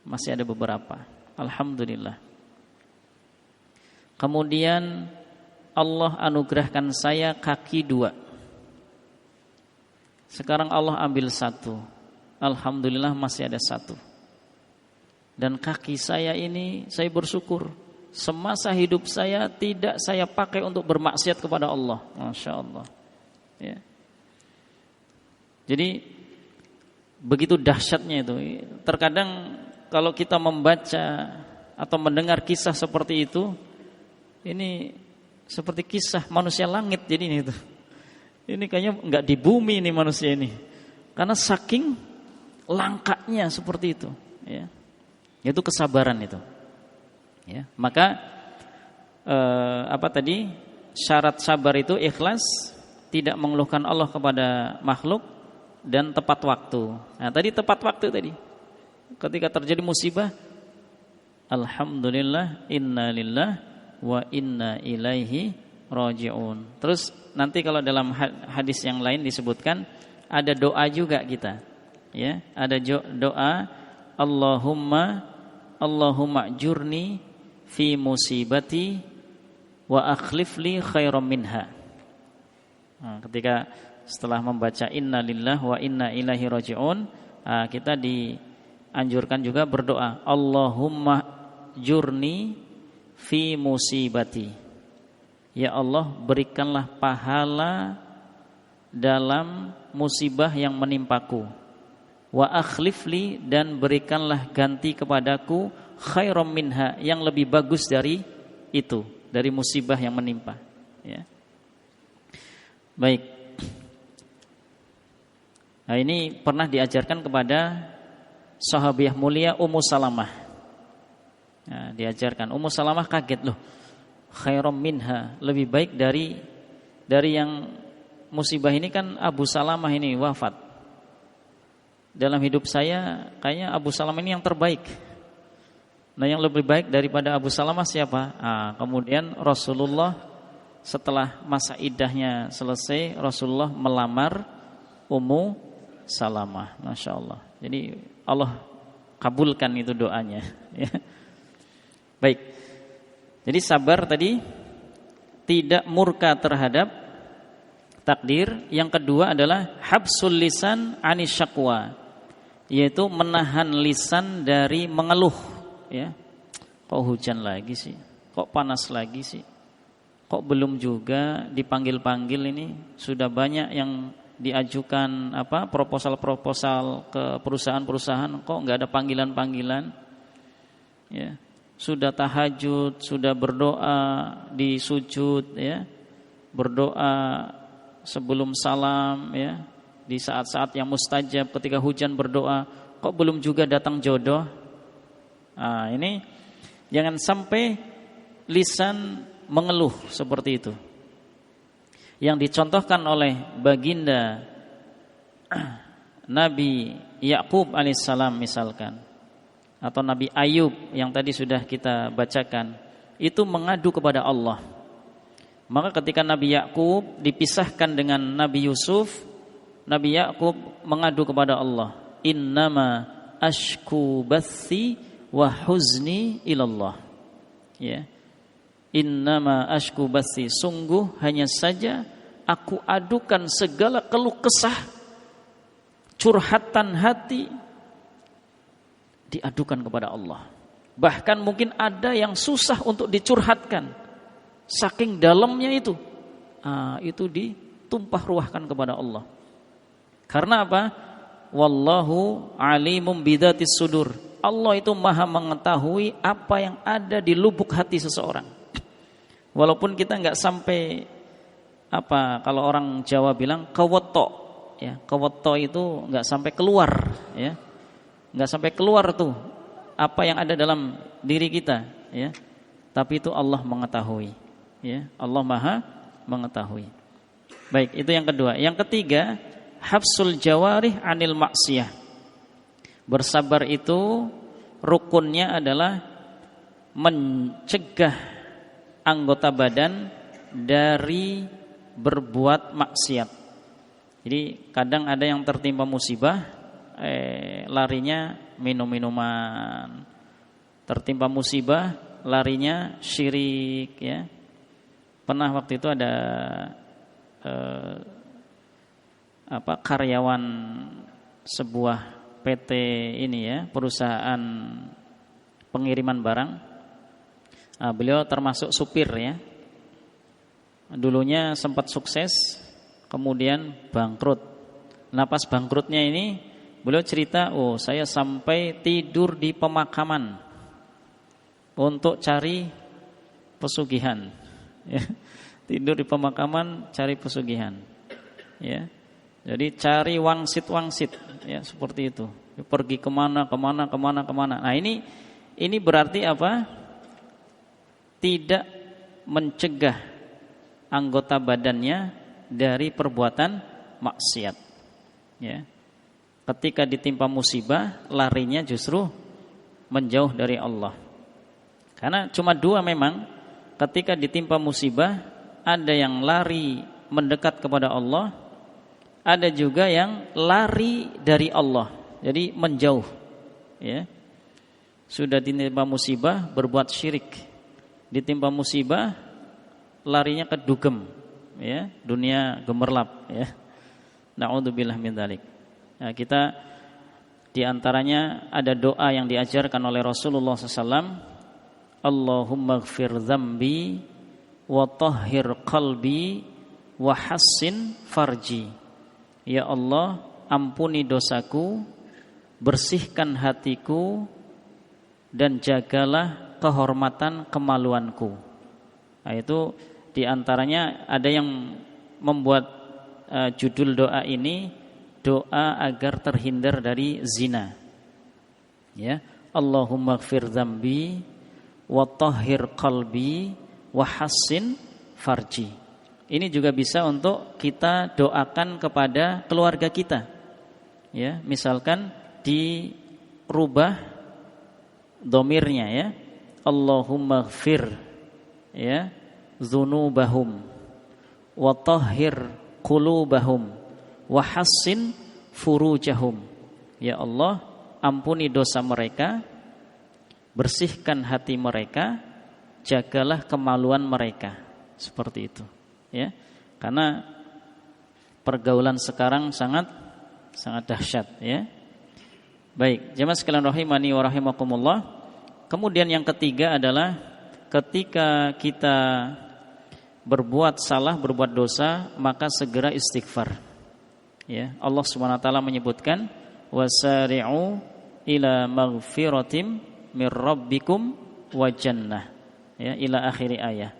Masih ada beberapa. Alhamdulillah. Kemudian Allah anugerahkan saya kaki 2. Sekarang Allah ambil 1. Alhamdulillah masih ada 1. Dan kaki saya ini saya bersyukur, semasa hidup saya tidak saya pakai untuk bermaksiat kepada Allah. Masya Allah ya. Jadi begitu dahsyatnya itu. Terkadang kalau kita membaca atau mendengar kisah seperti itu, ini seperti kisah manusia langit. Jadi ini kayaknya enggak di bumi ini manusia ini, karena saking langkahnya seperti itu ya. Yaitu kesabaran itu ya. Maka syarat sabar itu ikhlas, tidak mengeluhkan Allah kepada makhluk, dan tepat waktu. Nah tadi tepat waktu tadi, ketika terjadi musibah, alhamdulillah, inna lillah wa inna ilaihi raji'un. Terus nanti kalau dalam hadis yang lain disebutkan ada doa juga kita ya, ada doa Allahumma jurni fi musibati wa akhlifli khairam minha. Nah, ketika setelah membaca inna lillah wa inna ilaihi raji'un, kita dianjurkan juga berdoa Allahumma jurni fi musibati. Ya Allah, berikanlah pahala dalam musibah yang menimpaku. Wa akhlifli, dan berikanlah ganti kepadaku khairam minha, yang lebih bagus dari itu, dari musibah yang menimpa ya. Baik. Nah ini pernah diajarkan kepada sahabiah mulia Ummu Salamah. Nah, diajarkan, Ummu Salamah kaget, loh khairam minha, lebih baik dari yang musibah ini. Kan Abu Salamah ini wafat. Dalam hidup saya kayaknya Abu Salamah ini yang terbaik. Nah yang lebih baik daripada Abu Salamah siapa? Kemudian Rasulullah setelah masa iddahnya selesai, Rasulullah melamar Ummu Salamah. Masya Allah. Jadi Allah kabulkan itu doanya ya. Baik. Jadi sabar tadi, tidak murka terhadap takdir. Yang kedua adalah habsul lisan anis syakwa, yaitu menahan lisan dari mengeluh ya. Kok hujan lagi sih? Kok panas lagi sih? Kok belum juga dipanggil-panggil ini? Sudah banyak yang diajukan proposal ke perusahaan-perusahaan, kok enggak ada panggilan-panggilan ya. Sudah tahajud, sudah berdoa di sujud ya. Berdoa sebelum salam ya, di saat-saat yang mustajab, ketika hujan berdoa, kok belum juga datang jodoh. Ini jangan sampai lisan mengeluh seperti itu. Yang dicontohkan oleh baginda Nabi Yakub alaihissalam misalkan, atau Nabi Ayub yang tadi sudah kita bacakan, itu mengadu kepada Allah. Maka ketika Nabi Yakub dipisahkan dengan Nabi Yusuf, Nabi Yakub mengadu kepada Allah, innama ashku bathi wa huzni ilallah ya. Innama ashku bathi, sungguh hanya saja aku adukan segala keluh kesah, curhatan hati, diadukan kepada Allah. Bahkan mungkin ada yang susah untuk dicurhatkan, saking dalamnya itu ditumpah ruahkan kepada Allah. Karena apa? Wallahu alimum bidzatis sudur. Allah itu maha mengetahui apa yang ada di lubuk hati seseorang. Walaupun kita nggak sampai kalau orang Jawa bilang kewetok, ya, kewetok itu nggak sampai keluar, ya, nggak sampai keluar tuh apa yang ada dalam diri kita, ya. Tapi itu Allah mengetahui, ya. Allah maha mengetahui. Baik, itu yang kedua. Yang ketiga, hafsul jawarih anil maksiyah. Bersabar itu rukunnya adalah mencegah anggota badan dari berbuat maksiat. Jadi kadang ada yang tertimpa musibah, larinya minum-minuman. Tertimpa musibah, larinya syirik, ya. Pernah waktu itu ada karyawan sebuah PT ini, ya, perusahaan pengiriman barang. Beliau termasuk supir, ya. Dulunya sempat sukses, kemudian bangkrut. Nah, pas bangkrutnya ini beliau cerita, saya sampai tidur di pemakaman untuk cari pesugihan, ya. Tidur di pemakaman cari pesugihan, ya. Jadi cari wangsit, ya, seperti itu. Pergi kemana. Nah, ini berarti apa? Tidak mencegah anggota badannya dari perbuatan maksiat, ya. Ketika ditimpa musibah, larinya justru menjauh dari Allah. Karena cuma dua memang, ketika ditimpa musibah, ada yang lari mendekat kepada Allah, ada juga yang lari dari Allah, jadi menjauh, ya. Sudah ditimpa musibah berbuat syirik, ditimpa musibah larinya ke dugem, ya, dunia gemerlap, ya. Na'udzubillah min dzalik. Nah, kita diantaranya ada doa yang diajarkan oleh Rasulullah SAW. Allahumma ighfir dzambi wa tahhir qalbi wa hassin farji. Ya Allah, ampuni dosaku, bersihkan hatiku, dan jagalah kehormatan kemaluanku. Nah, itu diantaranya ada yang membuat judul doa ini, doa agar terhindar dari zina, ya. Allahumma ighfir dzambi wa tahhir qalbi wa hassin farji. Ini juga bisa untuk kita doakan kepada keluarga kita, ya. Misalkan dirubah domirnya, ya. Allahumma ighfir, ya, dzunubahum wa tahhir qulubahum wa hassin furujahum. Ya Allah, ampuni dosa mereka, bersihkan hati mereka, jagalah kemaluan mereka. Seperti itu, ya. Karena pergaulan sekarang sangat dahsyat, ya. Baik, jemaah sekalian rahimani wa rahimakumullah. Kemudian yang ketiga adalah ketika kita berbuat salah, berbuat dosa, maka segera istighfar. Ya, Allah Subhanahu wa taala menyebutkan wasari'u ila maghfiratim mir rabbikum wa jannah, ya, ila akhiri ayat.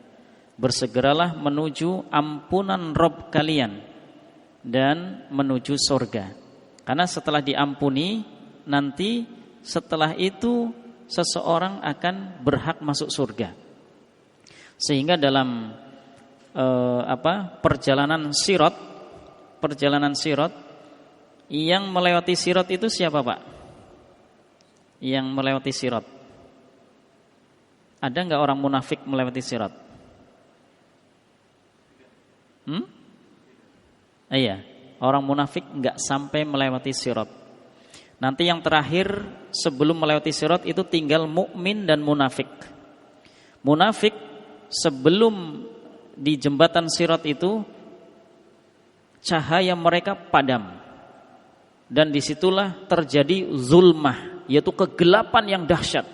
Bersegeralah menuju ampunan Rabb kalian dan menuju surga. Karena setelah diampuni, nanti setelah itu seseorang akan berhak masuk surga. Sehingga dalam perjalanan sirat yang melewati sirat itu siapa, Pak? Yang melewati sirat. Ada enggak orang munafik melewati sirat? Iya, orang munafik enggak sampai melewati sirat. Nanti yang terakhir sebelum melewati sirat itu tinggal mukmin dan munafik. Munafik sebelum di jembatan sirat itu cahaya mereka padam. Dan disitulah terjadi zulmah, yaitu kegelapan yang dahsyat.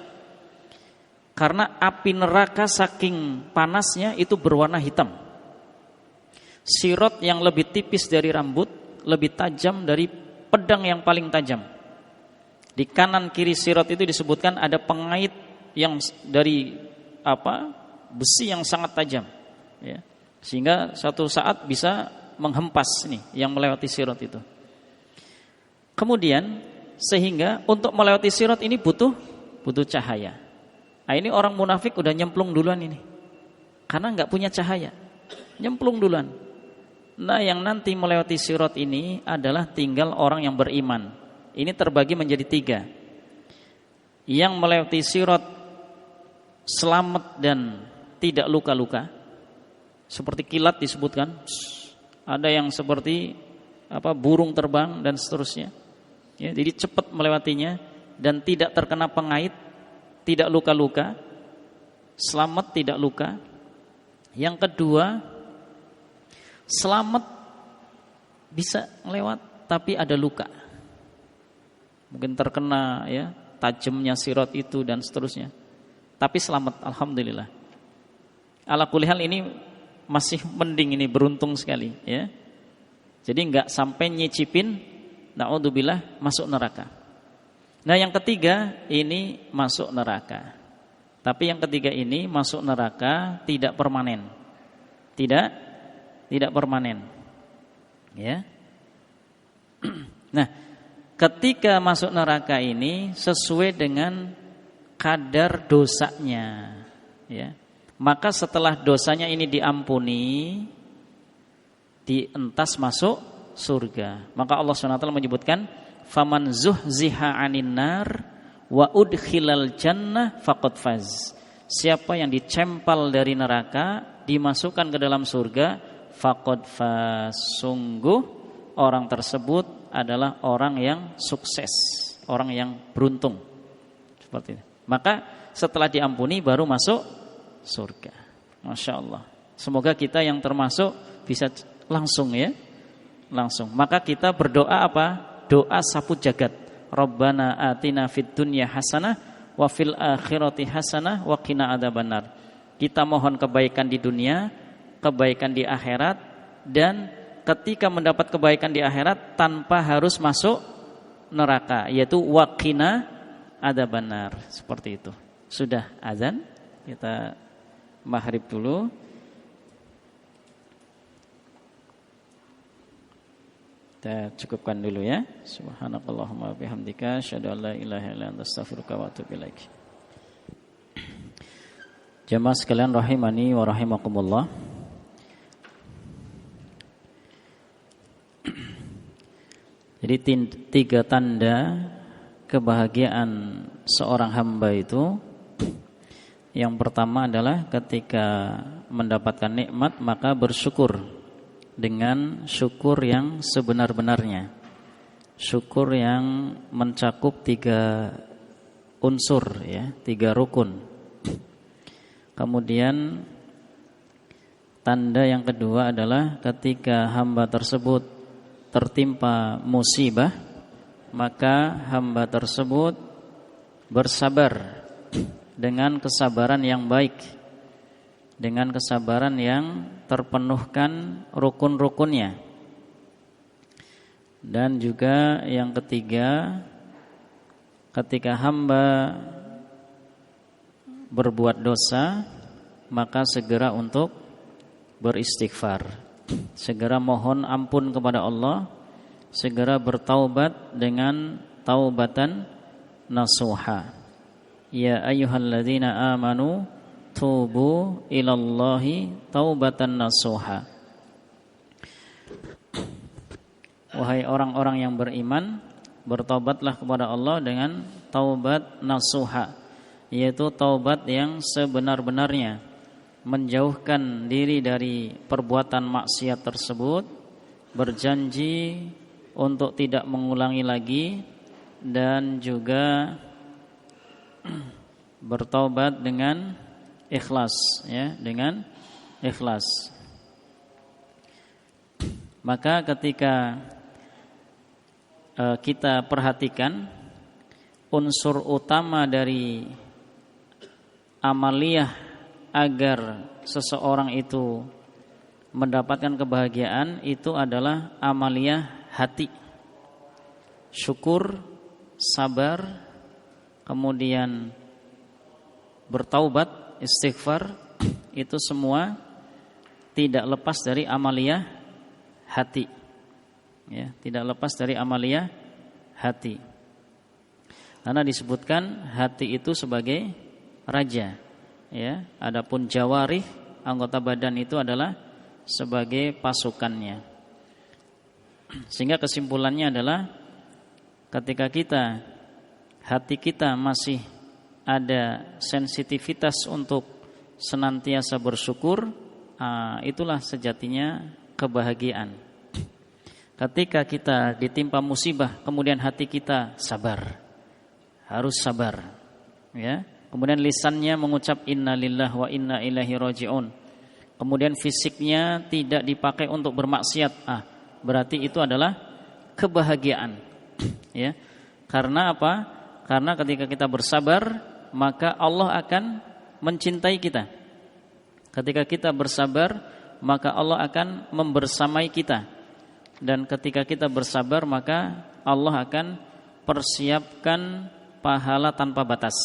Karena api neraka saking panasnya itu berwarna hitam. Sirot yang lebih tipis dari rambut, lebih tajam dari pedang yang paling tajam. Di kanan kiri sirot itu disebutkan ada pengait yang dari besi yang sangat tajam, ya. Sehingga suatu saat bisa menghempas nih yang melewati sirot itu. Kemudian sehingga untuk melewati sirot ini butuh cahaya. Nah, ini orang munafik udah nyemplung duluan ini, karena nggak punya cahaya, nyemplung duluan. Nah, yang nanti melewati sirot ini adalah tinggal orang yang beriman. Ini terbagi menjadi 3. Yang melewati sirot selamat dan tidak luka-luka. Seperti kilat disebutkan, ada yang seperti burung terbang dan seterusnya. Ya, jadi cepat melewatinya dan tidak terkena pengait, tidak luka-luka, selamat tidak luka. Yang kedua, selamat bisa melewat tapi ada luka. Mungkin terkena ya tajamnya sirot itu dan seterusnya. Tapi selamat, alhamdulillah. Ala kulli hal ini masih mending, ini beruntung sekali ya. Jadi enggak sampai nyicipin naudzubillah masuk neraka. Nah, yang ketiga ini masuk neraka. Tapi yang ketiga ini masuk neraka tidak permanen. Tidak permanen. Ya. Nah, ketika masuk neraka ini sesuai dengan kadar dosanya, ya. Maka setelah dosanya ini diampuni, dientas masuk surga. Maka Allah SWT menyebutkan, faman zuhziha 'anil nar wa udkhilal jannah faqad faz. Siapa yang dicempal dari neraka, dimasukkan ke dalam surga, faqad faz. Sungguh orang tersebut adalah orang yang sukses, orang yang beruntung. Seperti itu. Maka setelah diampuni baru masuk surga. Masya Allah. Semoga kita yang termasuk bisa langsung ya, langsung. Maka kita berdoa apa? Doa sapu jagat. Rabbana atina fid dunya hasanah wa fil akhirati hasanah wa qina adzabannar. Kita mohon kebaikan di dunia, kebaikan di akhirat, dan ketika mendapat kebaikan di akhirat tanpa harus masuk neraka, yaitu wa qina adzabannar. Seperti itu. Sudah azan, kita maghrib dulu. Kita cukupkan dulu ya. Subhanakallahumma bihamdika asyhadu an la ilaha illa anta astaghfiruka wa atubu ilaik. Jamaah sekalian rahimani wa rahimakumullah. Jadi 3 tanda kebahagiaan seorang hamba itu. Yang pertama adalah ketika mendapatkan nikmat maka bersyukur dengan syukur yang sebenar-benarnya. Syukur yang mencakup 3 unsur ya, 3 rukun. Kemudian tanda yang kedua adalah ketika hamba tersebut tertimpa musibah, maka hamba tersebut bersabar dengan kesabaran yang baik, dengan kesabaran yang terpenuhkan rukun-rukunnya. Dan juga yang ketiga, ketika hamba berbuat dosa, maka segera untuk beristighfar, segera mohon ampun kepada Allah, segera bertaubat dengan taubatan nasuha. Ya ayyuhalladzina amanu tubu ilallahi taubatan nasuha. Wahai orang-orang yang beriman, bertaubatlah kepada Allah dengan taubat nasuha, yaitu taubat yang sebenar-benarnya, menjauhkan diri dari perbuatan maksiat tersebut, berjanji untuk tidak mengulangi lagi, dan juga bertaubat dengan ikhlas ya, dengan ikhlas. Maka ketika kita perhatikan unsur utama dari amaliyah agar seseorang itu mendapatkan kebahagiaan itu adalah amaliyah hati. Syukur, sabar, kemudian bertaubat, istighfar, itu semua tidak lepas dari amaliyah hati. Ya, tidak lepas dari amaliyah hati. Karena disebutkan hati itu sebagai raja. Ya, adapun jawarih, anggota badan itu adalah sebagai pasukannya. Sehingga kesimpulannya adalah ketika hati kita masih ada sensitivitas untuk senantiasa bersyukur, itulah sejatinya kebahagiaan. Ketika kita ditimpa musibah, kemudian hati kita sabar, harus sabar, ya. Kemudian lisannya mengucap inna lillahi wa inna ilaihi raji'un. Kemudian fisiknya tidak dipakai untuk bermaksiat, berarti itu adalah kebahagiaan, ya. Karena apa? Karena ketika kita bersabar, maka Allah akan mencintai kita. Ketika kita bersabar, maka Allah akan membersamai kita. Dan ketika kita bersabar, maka Allah akan persiapkan pahala tanpa batas.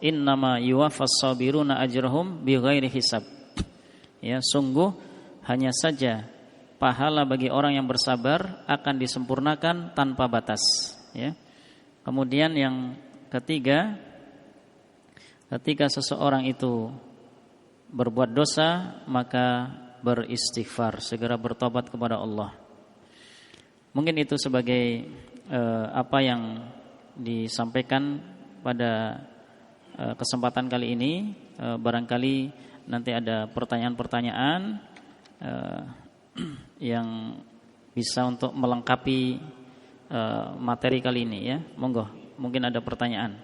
Innama yuwaffas sabiruna ajrahum bighairi hisab. Ya, sungguh hanya saja pahala bagi orang yang bersabar akan disempurnakan tanpa batas, ya. Kemudian yang ketiga, ketika seseorang itu berbuat dosa, maka beristighfar, segera bertobat kepada Allah. Mungkin itu sebagai apa yang disampaikan pada kesempatan kali ini. Barangkali nanti ada pertanyaan-pertanyaan yang bisa untuk melengkapi materi kali ini, ya. Monggo, mungkin ada pertanyaan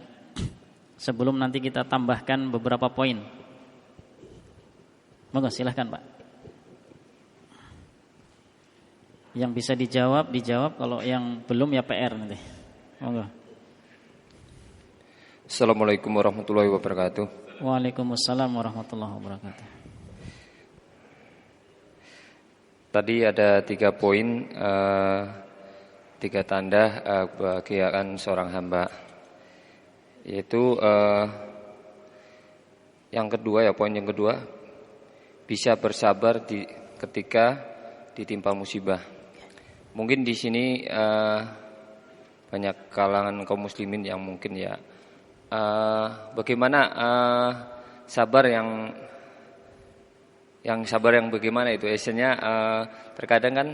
sebelum nanti kita tambahkan beberapa poin. Monggo, silahkan Pak. Yang bisa dijawab, kalau yang belum ya PR nanti. Monggo. Assalamualaikum warahmatullahi wabarakatuh. Waalaikumsalam warahmatullahi wabarakatuh. Tadi ada 3 poin, 3 tanda kebahagiaan seorang hamba. Yaitu yang kedua, ya, poin yang kedua, bisa bersabar ketika ditimpa musibah. Mungkin di sini banyak kalangan kaum muslimin yang mungkin ya bagaimana sabar yang sabar yang bagaimana itu esenya, terkadang kan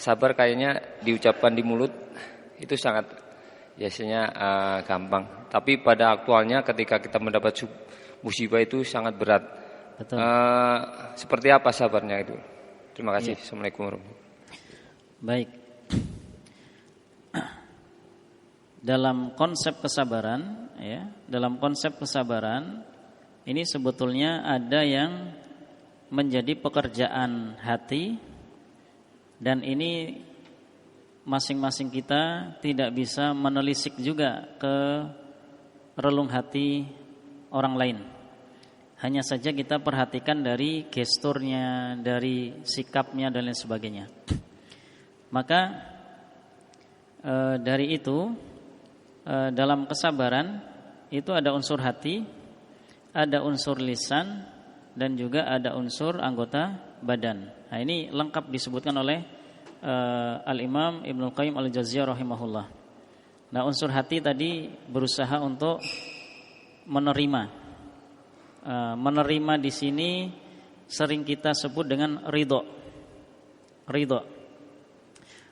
sabar kayaknya diucapkan di mulut itu sangat biasanya gampang, tapi pada aktualnya ketika kita mendapat musibah itu sangat berat. Betul. Seperti apa sabarnya itu? Terima kasih. Ya. Assalamualaikum warahmatullahi wabarakatuh. Baik. Dalam konsep kesabaran, ya, dalam konsep kesabaran ini sebetulnya ada yang menjadi pekerjaan hati, dan ini masing-masing kita tidak bisa menelisik juga ke relung hati orang lain. Hanya saja kita perhatikan dari gesturnya, dari sikapnya dan lain sebagainya. Maka dari itu, dalam kesabaran itu ada unsur hati, ada unsur lisan, dan juga ada unsur anggota badan. Nah, ini lengkap disebutkan oleh Al-Imam Ibnul Qayyim Al-Jauziyah rahimahullah. Nah, unsur hati tadi berusaha untuk menerima. Menerima di sini sering kita sebut dengan ridho.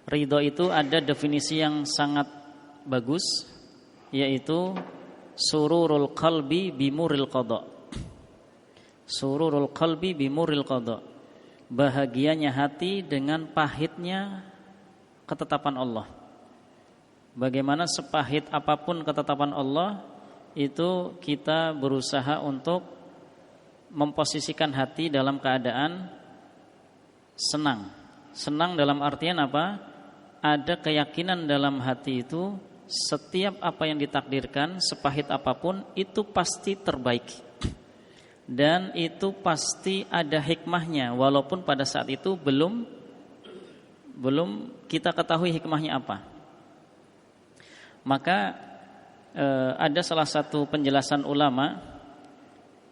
Ridho itu ada definisi yang sangat bagus, yaitu sururul qalbi bimuril qada. Sururul qalbi bimuril qada. Bahagianya hati dengan pahitnya ketetapan Allah. Bagaimana sepahit apapun ketetapan Allah, itu kita berusaha untuk memposisikan hati dalam keadaan senang, Senang dalam artian apa? Ada keyakinan dalam hati itu setiap apa yang ditakdirkan sepahit apapun itu pasti terbaik. Dan itu pasti ada hikmahnya walaupun pada saat itu belum kita ketahui hikmahnya apa. Maka ada salah satu penjelasan ulama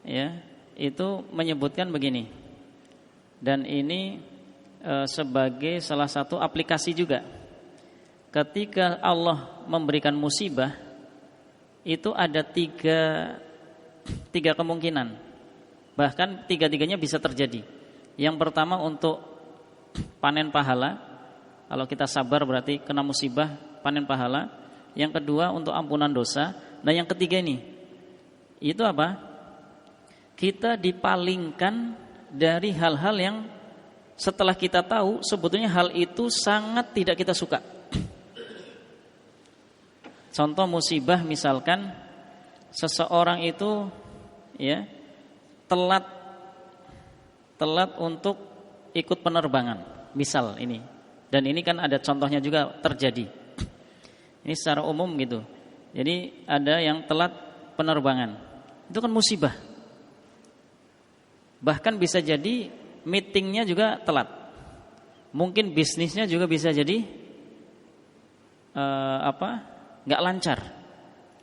ya, itu menyebutkan begini. Dan ini sebagai salah satu aplikasi juga. Ketika Allah memberikan musibah itu ada tiga kemungkinan. Bahkan tiga-tiganya bisa terjadi. Yang pertama untuk panen pahala. Kalau kita sabar berarti kena musibah, panen pahala. Yang kedua untuk ampunan dosa. Dan yang ketiga ini, itu apa? Kita dipalingkan dari hal-hal yang setelah kita tahu sebetulnya hal itu sangat tidak kita suka. Contoh musibah misalkan seseorang itu ya telat untuk ikut penerbangan, misal ini. Dan ini kan ada contohnya juga terjadi. Ini secara umum gitu. Jadi ada yang telat penerbangan. Itu kan musibah. Bahkan bisa jadi meetingnya juga telat. Mungkin bisnisnya juga bisa jadi nggak lancar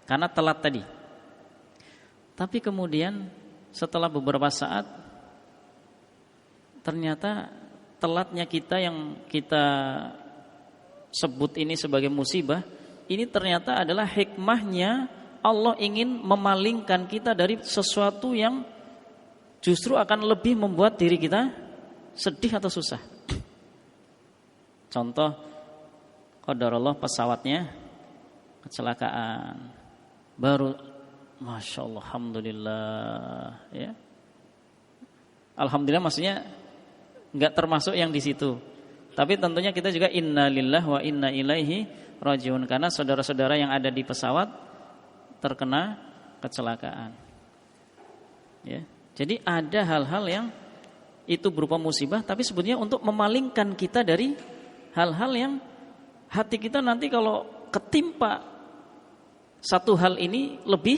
karena telat tadi. Tapi kemudian setelah beberapa saat ternyata telatnya kita yang kita sebut ini sebagai musibah, ini ternyata adalah hikmahnya Allah ingin memalingkan kita dari sesuatu yang justru akan lebih membuat diri kita sedih atau susah. Contoh, qadarullah pesawatnya kecelakaan, baru Masya Allah, Alhamdulillah ya. Alhamdulillah maksudnya nggak termasuk yang di situ. Tapi tentunya kita juga inna lillahi wa inna ilaihi rajiun, karena saudara-saudara yang ada di pesawat terkena kecelakaan. Ya. Jadi ada hal-hal yang itu berupa musibah, tapi sebetulnya untuk memalingkan kita dari hal-hal yang hati kita nanti kalau ketimpa satu hal ini lebih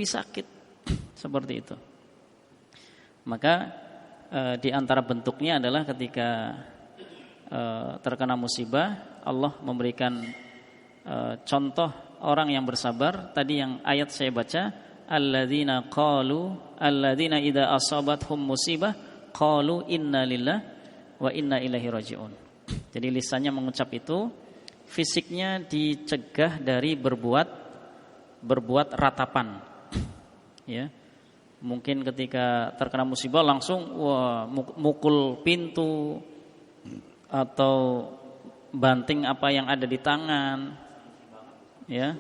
sakit, seperti itu. Maka di antara bentuknya adalah ketika terkena musibah, Allah memberikan contoh orang yang bersabar. Tadi yang ayat saya baca, alladzina idza asabathum musibah qalu inna lillahi wa inna ilaihi rajiun. Jadi lisannya mengucap itu, fisiknya dicegah dari berbuat ratapan. Ya. Mungkin ketika terkena musibah langsung mukul pintu atau banting apa yang ada di tangan. Ya.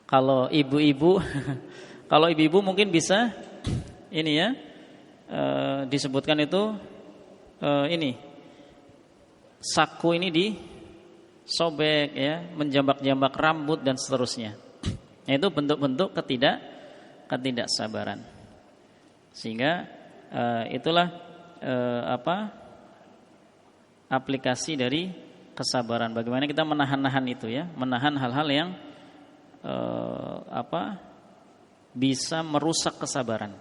Kalau ibu-ibu mungkin bisa ini ya, disebutkan itu ini saku ini disobek ya, menjambak-jambak rambut dan seterusnya. Itu bentuk-bentuk ketidaksabaran. Sehingga itulah aplikasi dari kesabaran. Bagaimana kita menahan-nahan itu ya, menahan hal-hal yang bisa merusak kesabaran.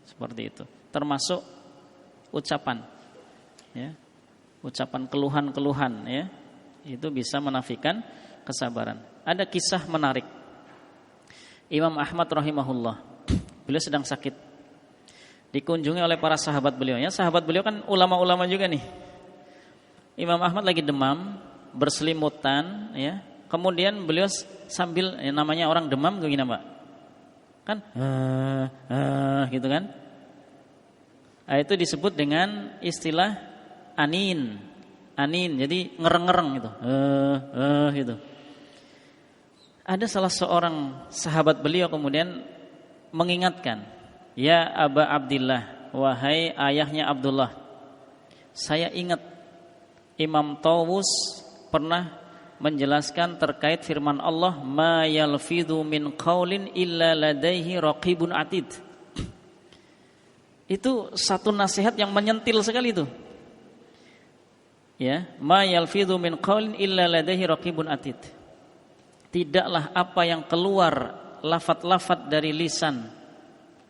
Seperti itu. Termasuk ucapan ya. Ucapan keluhan-keluhan ya. Itu bisa menafikan kesabaran. Ada kisah menarik. Imam Ahmad rahimahullah, beliau sedang sakit, dikunjungi oleh para sahabat beliau ya. Sahabat beliau kan ulama-ulama juga nih. Imam Ahmad lagi demam, berselimutan ya. Kemudian beliau sambil namanya orang demam begini Pak, kan gitu kan. Itu disebut dengan istilah anin, jadi ngereng-ngereng gitu, gitu. Ada salah seorang sahabat beliau kemudian mengingatkan, ya Aba Abdillah, wahai ayahnya Abdullah, saya ingat Imam Tawus pernah menjelaskan terkait firman Allah, ma yalfidhu min qaulin illa ladaihi raqibun atid. Itu satu nasihat yang menyentil sekali itu. ya, ma yalfidhu min qaulin illa ladaihi raqibun atid. Tidaklah apa yang keluar lafaz-lafaz dari lisan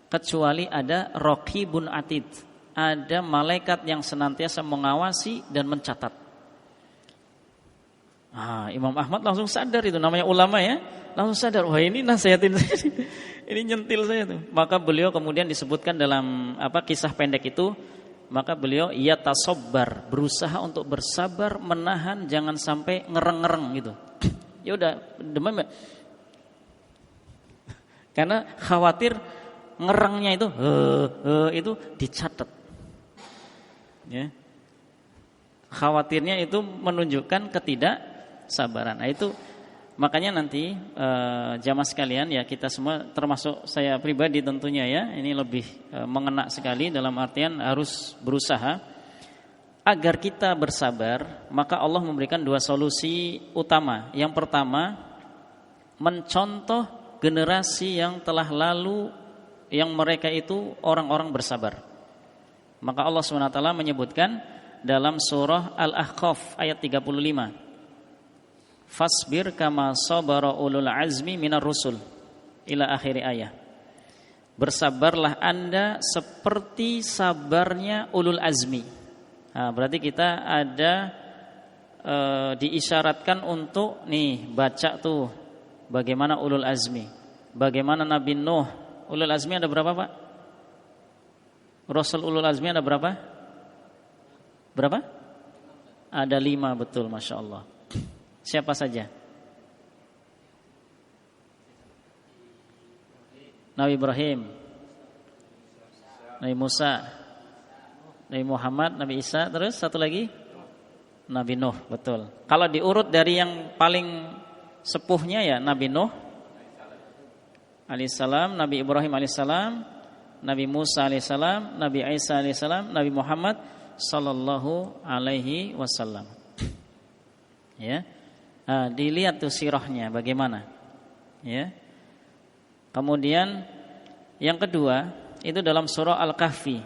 kecuali ada raqibun atid, ada malaikat yang senantiasa mengawasi dan mencatat. Imam Ahmad langsung sadar, itu namanya ulama ya, langsung sadar, wah ini nasihatin saya, ini nyentil saya tuh. Maka beliau kemudian disebutkan dalam kisah pendek itu, maka beliau tasobbar, berusaha untuk bersabar, menahan, jangan sampai ngereng-ngereng gitu. Ya udah, demam ya. Karena khawatir ngerengnya itu dicatat. Ya. Khawatirnya itu menunjukkan ketidaksabaran. Nah, itu makanya nanti jamaah sekalian ya, kita semua termasuk saya pribadi tentunya ya, ini lebih mengena sekali dalam artian harus berusaha agar kita bersabar. Maka Allah memberikan dua solusi utama. Yang pertama, mencontoh generasi yang telah lalu, yang mereka itu orang-orang bersabar. Maka Allah SWT menyebutkan dalam surah Al-Ahqaf ayat 35, fasbir kama sabara ulul azmi minar rusul, ila akhir ayat. Bersabarlah Anda seperti sabarnya ulul azmi. Nah, berarti kita ada diisyaratkan untuk baca tuh bagaimana ulul azmi, bagaimana Nabi Nuh. Ulul azmi ada berapa, Pak? Rasul ulul azmi ada berapa? Berapa? Ada 5, betul, Masya Allah. Siapa saja? Nabi Ibrahim, Nabi Musa, Nabi Muhammad, Nabi Isa, terus satu lagi Nabi Nuh, betul. Kalau diurut dari yang paling sepuhnya ya Nabi Nuh alaihissalam, Nabi Ibrahim alaihissalam, Nabi Musa alaihissalam, Nabi Isa alaihissalam, Nabi Muhammad sallallahu alaihi wasallam. Ya. Dilihat tuh sirahnya bagaimana. Ya. Kemudian yang kedua itu dalam surah Al-Kahfi.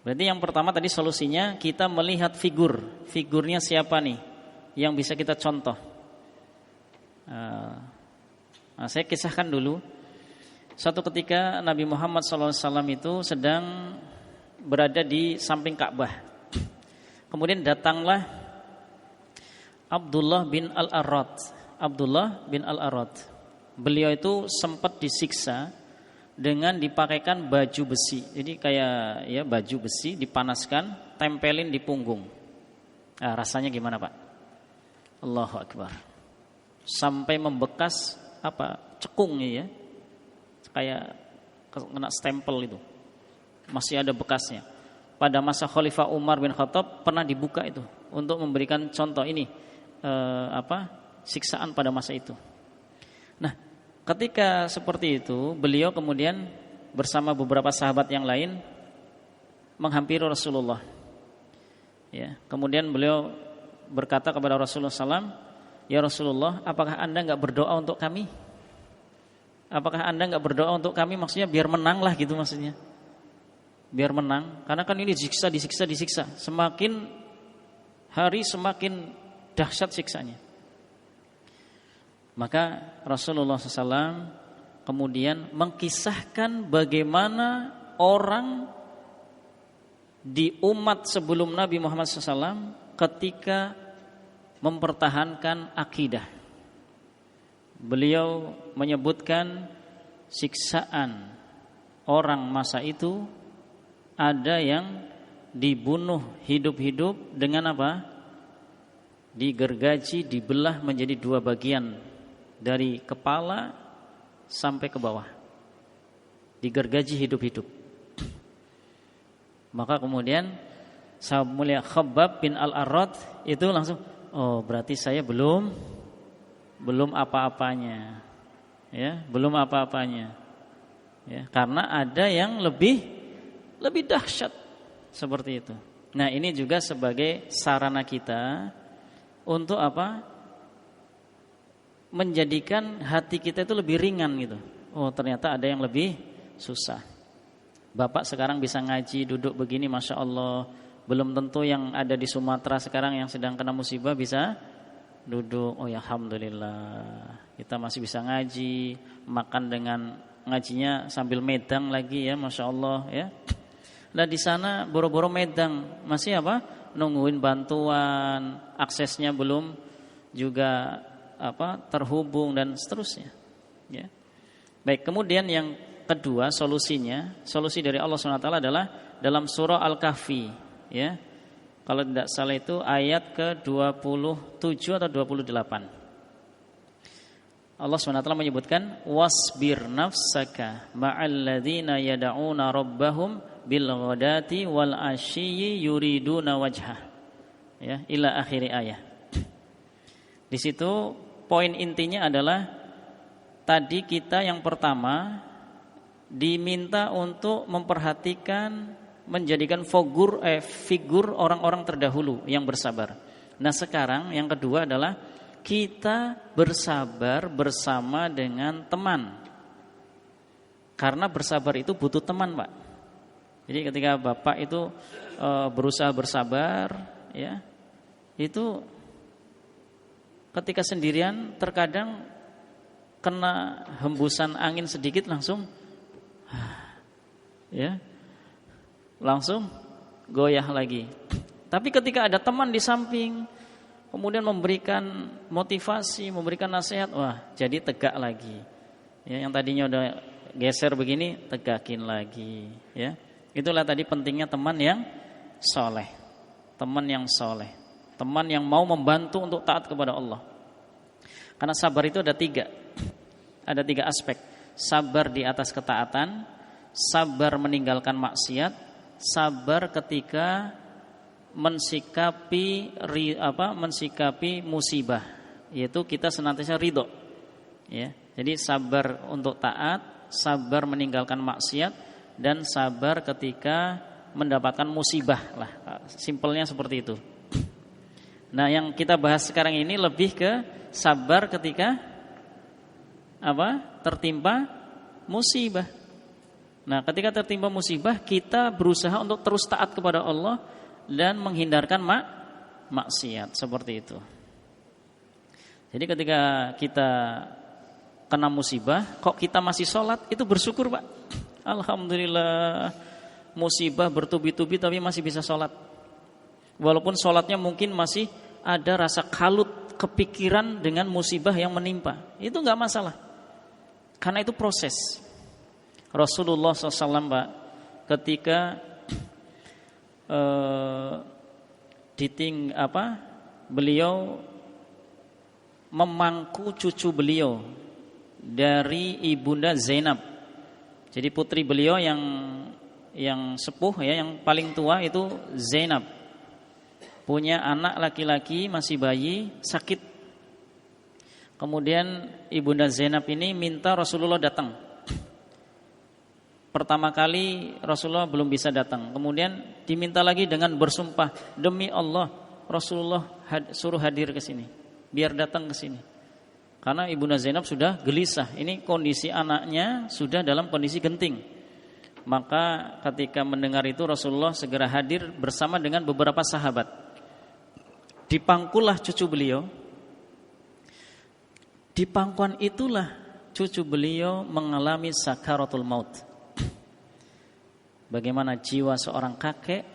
Berarti yang pertama tadi solusinya kita melihat figurnya siapa nih yang bisa kita contoh. Saya kisahkan dulu. Suatu ketika Nabi Muhammad SAW itu sedang berada di samping Ka'bah. Kemudian datanglah Abdullah bin Al-Arad. Beliau itu sempat disiksa dengan dipakaikan baju besi. Jadi kayak ya baju besi dipanaskan, tempelin di punggung. Rasanya gimana, Pak? Allahu Akbar. Sampai membekas cekungnya ya. Kayak kena stempel itu. Masih ada bekasnya. Pada masa Khalifah Umar bin Khattab pernah dibuka itu untuk memberikan contoh ini siksaan pada masa itu. Nah, ketika seperti itu, beliau kemudian bersama beberapa sahabat yang lain menghampiri Rasulullah. Ya, kemudian beliau berkata kepada Rasulullah SAW, ya Rasulullah, apakah Anda enggak berdoa untuk kami? Apakah Anda enggak berdoa untuk kami? Maksudnya biar menang lah gitu maksudnya. Biar menang, karena kan ini disiksa. Semakin hari semakin dahsyat siksanya. Maka Rasulullah SAW kemudian mengkisahkan bagaimana orang di umat sebelum Nabi Muhammad SAW ketika mempertahankan akidah. Beliau menyebutkan siksaan orang masa itu, ada yang dibunuh hidup-hidup dengan digergaji, dibelah menjadi 2 bagian, dari kepala sampai ke bawah, digergaji hidup-hidup. Maka kemudian sahabat mulia Khabbab bin Al-Arad itu langsung, oh berarti saya belum apa-apanya, ya, belum apa-apanya, ya, karena ada yang lebih dahsyat seperti itu. Nah, ini juga sebagai sarana kita untuk menjadikan hati kita itu lebih ringan gitu. Oh ternyata ada yang lebih susah. Bapak sekarang bisa ngaji duduk begini, Masya Allah. Belum tentu yang ada di Sumatera sekarang yang sedang kena musibah bisa duduk. Oh ya alhamdulillah, kita masih bisa ngaji, makan dengan ngajinya sambil medang lagi ya, masya Allah ya. Lah di sana boro-boro medang masih apa? Nungguin bantuan, aksesnya belum juga terhubung dan seterusnya. Ya. Baik, kemudian yang kedua solusi dari Allah SWT adalah dalam surah Al-Kahfi, ya. Kalau tidak salah itu ayat ke-27 atau 28. Allah SWT menyebutkan wasbir nafsaka ma'al ladzina yad'una rabbahum bil ghadati wal ashyi yuriduna wajhah. Ya, ila akhiri ayat. Di situ poin intinya adalah tadi kita yang pertama diminta untuk memperhatikan, menjadikan figur orang-orang terdahulu yang bersabar. Nah sekarang yang kedua adalah kita bersabar bersama dengan teman. Karena bersabar itu butuh teman, Pak. Jadi ketika Bapak itu berusaha bersabar, ya, itu ketika sendirian terkadang kena hembusan angin sedikit langsung ya, langsung goyah lagi. Tapi ketika ada teman di samping, kemudian memberikan motivasi, memberikan nasihat, wah jadi tegak lagi. Ya, yang tadinya udah geser begini, tegakin lagi. Ya, itulah tadi pentingnya teman yang soleh, teman yang soleh, teman yang mau membantu untuk taat kepada Allah. Karena sabar itu ada tiga aspek. Sabar di atas ketaatan, sabar meninggalkan maksiat, sabar ketika mensikapi musibah, yaitu kita senantiasa ridho. Ya, jadi sabar untuk taat, sabar meninggalkan maksiat, dan sabar ketika mendapatkan musibah lah. Simpelnya seperti itu. Nah, yang kita bahas sekarang ini lebih ke sabar ketika tertimpa musibah. Nah, ketika tertimpa musibah, kita berusaha untuk terus taat kepada Allah dan menghindarkan maksiat, seperti itu. Jadi ketika kita kena musibah, kok kita masih sholat, itu bersyukur, Pak. Alhamdulillah, musibah bertubi-tubi tapi masih bisa sholat. Walaupun sholatnya mungkin masih ada rasa kalut, kepikiran dengan musibah yang menimpa, itu enggak masalah. Karena itu proses. Rasulullah SAW, Pak, ketika beliau memangku cucu beliau dari ibunda Zainab. Jadi putri beliau yang sepuh ya, yang paling tua itu Zainab. Punya anak laki-laki masih bayi, sakit. Kemudian ibunda Zainab ini minta Rasulullah datang. Pertama kali Rasulullah belum bisa datang. Kemudian diminta lagi dengan bersumpah, demi Allah Rasulullah suruh hadir ke sini, biar datang ke sini. Karena ibunda Zainab sudah gelisah. Ini kondisi anaknya sudah dalam kondisi genting. Maka ketika mendengar itu Rasulullah segera hadir bersama dengan beberapa sahabat. Dipangkulah cucu beliau. Di pangkuan itulah cucu beliau mengalami sakaratul maut. Bagaimana jiwa seorang kakek,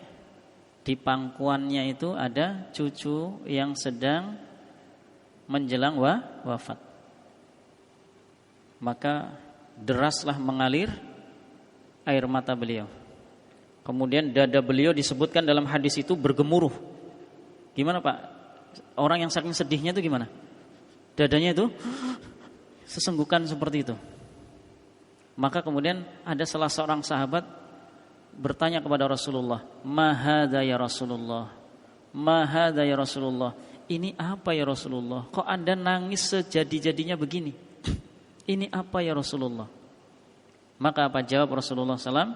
di pangkuannya itu ada cucu yang sedang menjelang wafat. Maka deraslah mengalir air mata beliau. Kemudian dada beliau disebutkan dalam hadis itu bergemuruh. Gimana, Pak? Orang yang saking sedihnya itu gimana? Dadanya itu sesenggukan seperti itu. Maka kemudian ada salah seorang sahabat bertanya kepada Rasulullah, "Ma hadza ya Rasulullah? Ma hadza ya Rasulullah? Ini apa ya Rasulullah? Kok Anda nangis sejadi-jadinya begini? Ini apa ya Rasulullah?" Maka apa jawab Rasulullah SAW?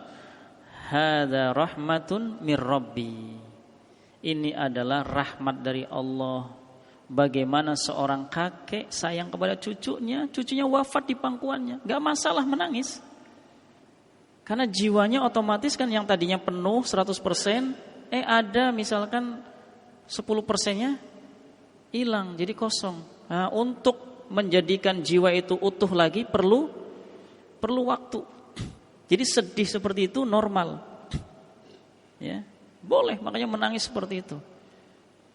"Hadza rahmatun mir Rabbi." Ini adalah rahmat dari Allah. Bagaimana seorang kakek sayang kepada cucunya wafat di pangkuannya, gak masalah menangis. Karena jiwanya otomatis kan yang tadinya penuh 100%, ada misalkan 10%-nya hilang, jadi kosong. Nah, untuk menjadikan jiwa itu utuh lagi perlu waktu. Jadi sedih seperti itu normal. Ya, boleh, makanya menangis seperti itu.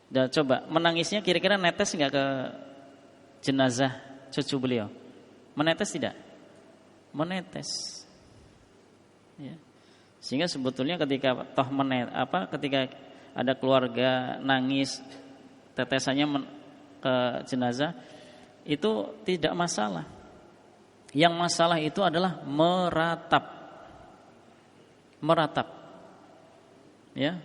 Dan coba menangisnya kira-kira netes enggak ke jenazah cucu beliau? Menetes tidak? Menetes. Ya. Sehingga sebetulnya ketika ketika ada keluarga nangis tetesannya ke jenazah itu tidak masalah. Yang masalah itu adalah meratap. Ya.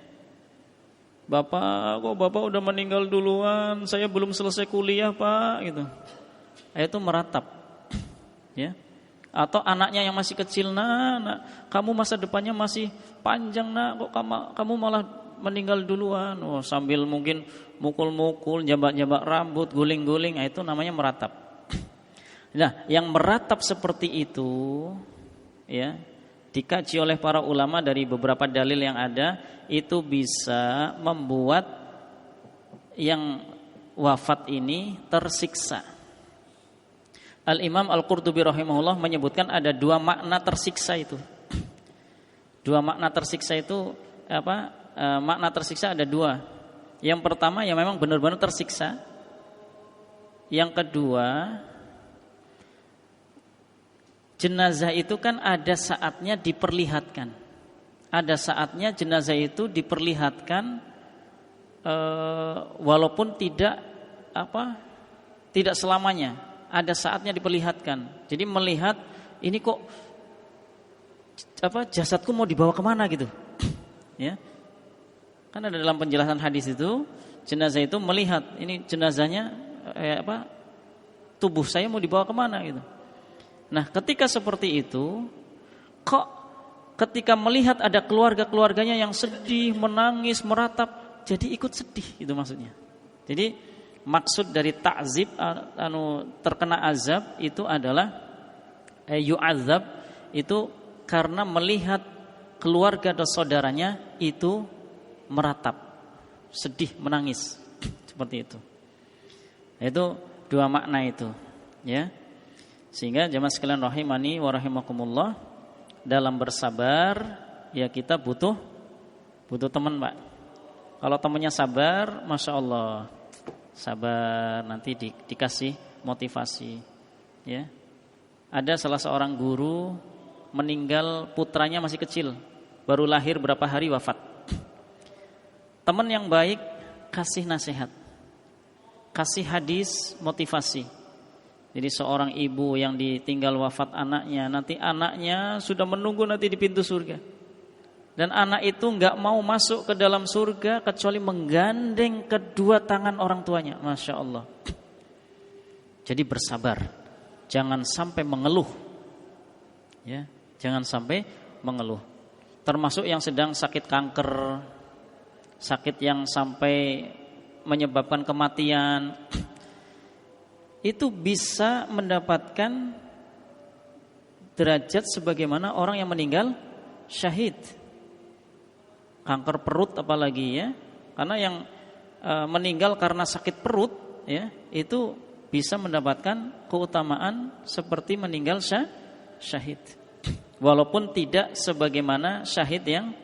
Bapak udah meninggal duluan, saya belum selesai kuliah, Pak, gitu. Itu meratap. Ya. Atau anaknya yang masih kecil, nak, kamu masa depannya masih panjang, nak, kok kamu malah meninggal duluan. Oh, sambil mungkin mukul-mukul, jambak-jambak rambut, guling-guling, itu namanya meratap. Nah, yang meratap seperti itu, ya, dikaji oleh para ulama dari beberapa dalil yang ada, itu bisa membuat yang wafat ini tersiksa. Al-Imam Al-Qurtubi rahimahullah menyebutkan ada 2 makna tersiksa itu. 2 makna tersiksa itu apa? Makna tersiksa ada 2. Yang pertama ya memang benar-benar tersiksa. Yang kedua, jenazah itu kan ada saatnya diperlihatkan. Ada saatnya jenazah itu diperlihatkan walaupun tidak selamanya. Ada saatnya diperlihatkan. Jadi melihat ini kok jasadku mau dibawa kemana gitu. Ya. Kan ada dalam penjelasan hadis itu, jenazah itu melihat ini jenazahnya tubuh saya mau dibawa kemana gitu. Nah, ketika seperti itu, kok ketika melihat ada keluarga-keluarganya yang sedih, menangis, meratap, jadi ikut sedih itu maksudnya. Jadi maksud dari ta'zib terkena azab itu adalah yu'adzab itu karena melihat keluarga dan saudaranya itu meratap, sedih, menangis seperti itu. Itu 2 makna itu, ya. Sehingga jemaah sekalian rahimani wa rahimakumullah, dalam bersabar ya kita butuh teman, Pak. Kalau temannya sabar, Masya Allah, sabar, nanti dikasih motivasi, ya. Ada salah seorang guru meninggal, putranya masih kecil, baru lahir berapa hari wafat. Teman yang baik kasih nasihat, kasih hadis motivasi. Jadi seorang ibu yang ditinggal wafat anaknya, nanti anaknya sudah menunggu nanti di pintu surga. Dan anak itu enggak mau masuk ke dalam surga kecuali menggandeng kedua tangan orang tuanya. Masya Allah. Jadi bersabar, jangan sampai mengeluh, ya, jangan sampai mengeluh. Termasuk yang sedang sakit kanker, sakit yang sampai menyebabkan kematian, itu bisa mendapatkan derajat sebagaimana orang yang meninggal syahid. Kanker perut apalagi, ya, karena yang meninggal karena sakit perut, ya, itu bisa mendapatkan keutamaan seperti meninggal syahid, walaupun tidak sebagaimana syahid yang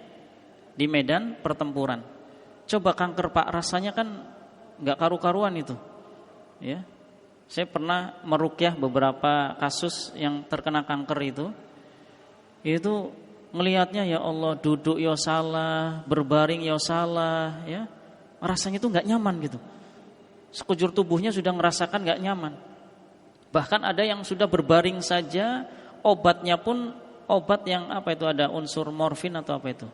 di medan pertempuran. Coba kanker, Pak, rasanya kan nggak karu-karuan itu, ya. Saya pernah meruqyah beberapa kasus yang terkena kanker itu ngelihatnya ya Allah, duduk ya salah, berbaring ya salah, ya. Rasanya itu enggak nyaman gitu. Sekujur tubuhnya sudah merasakan enggak nyaman. Bahkan ada yang sudah berbaring saja, obatnya pun obat yang ada unsur morfin atau apa itu,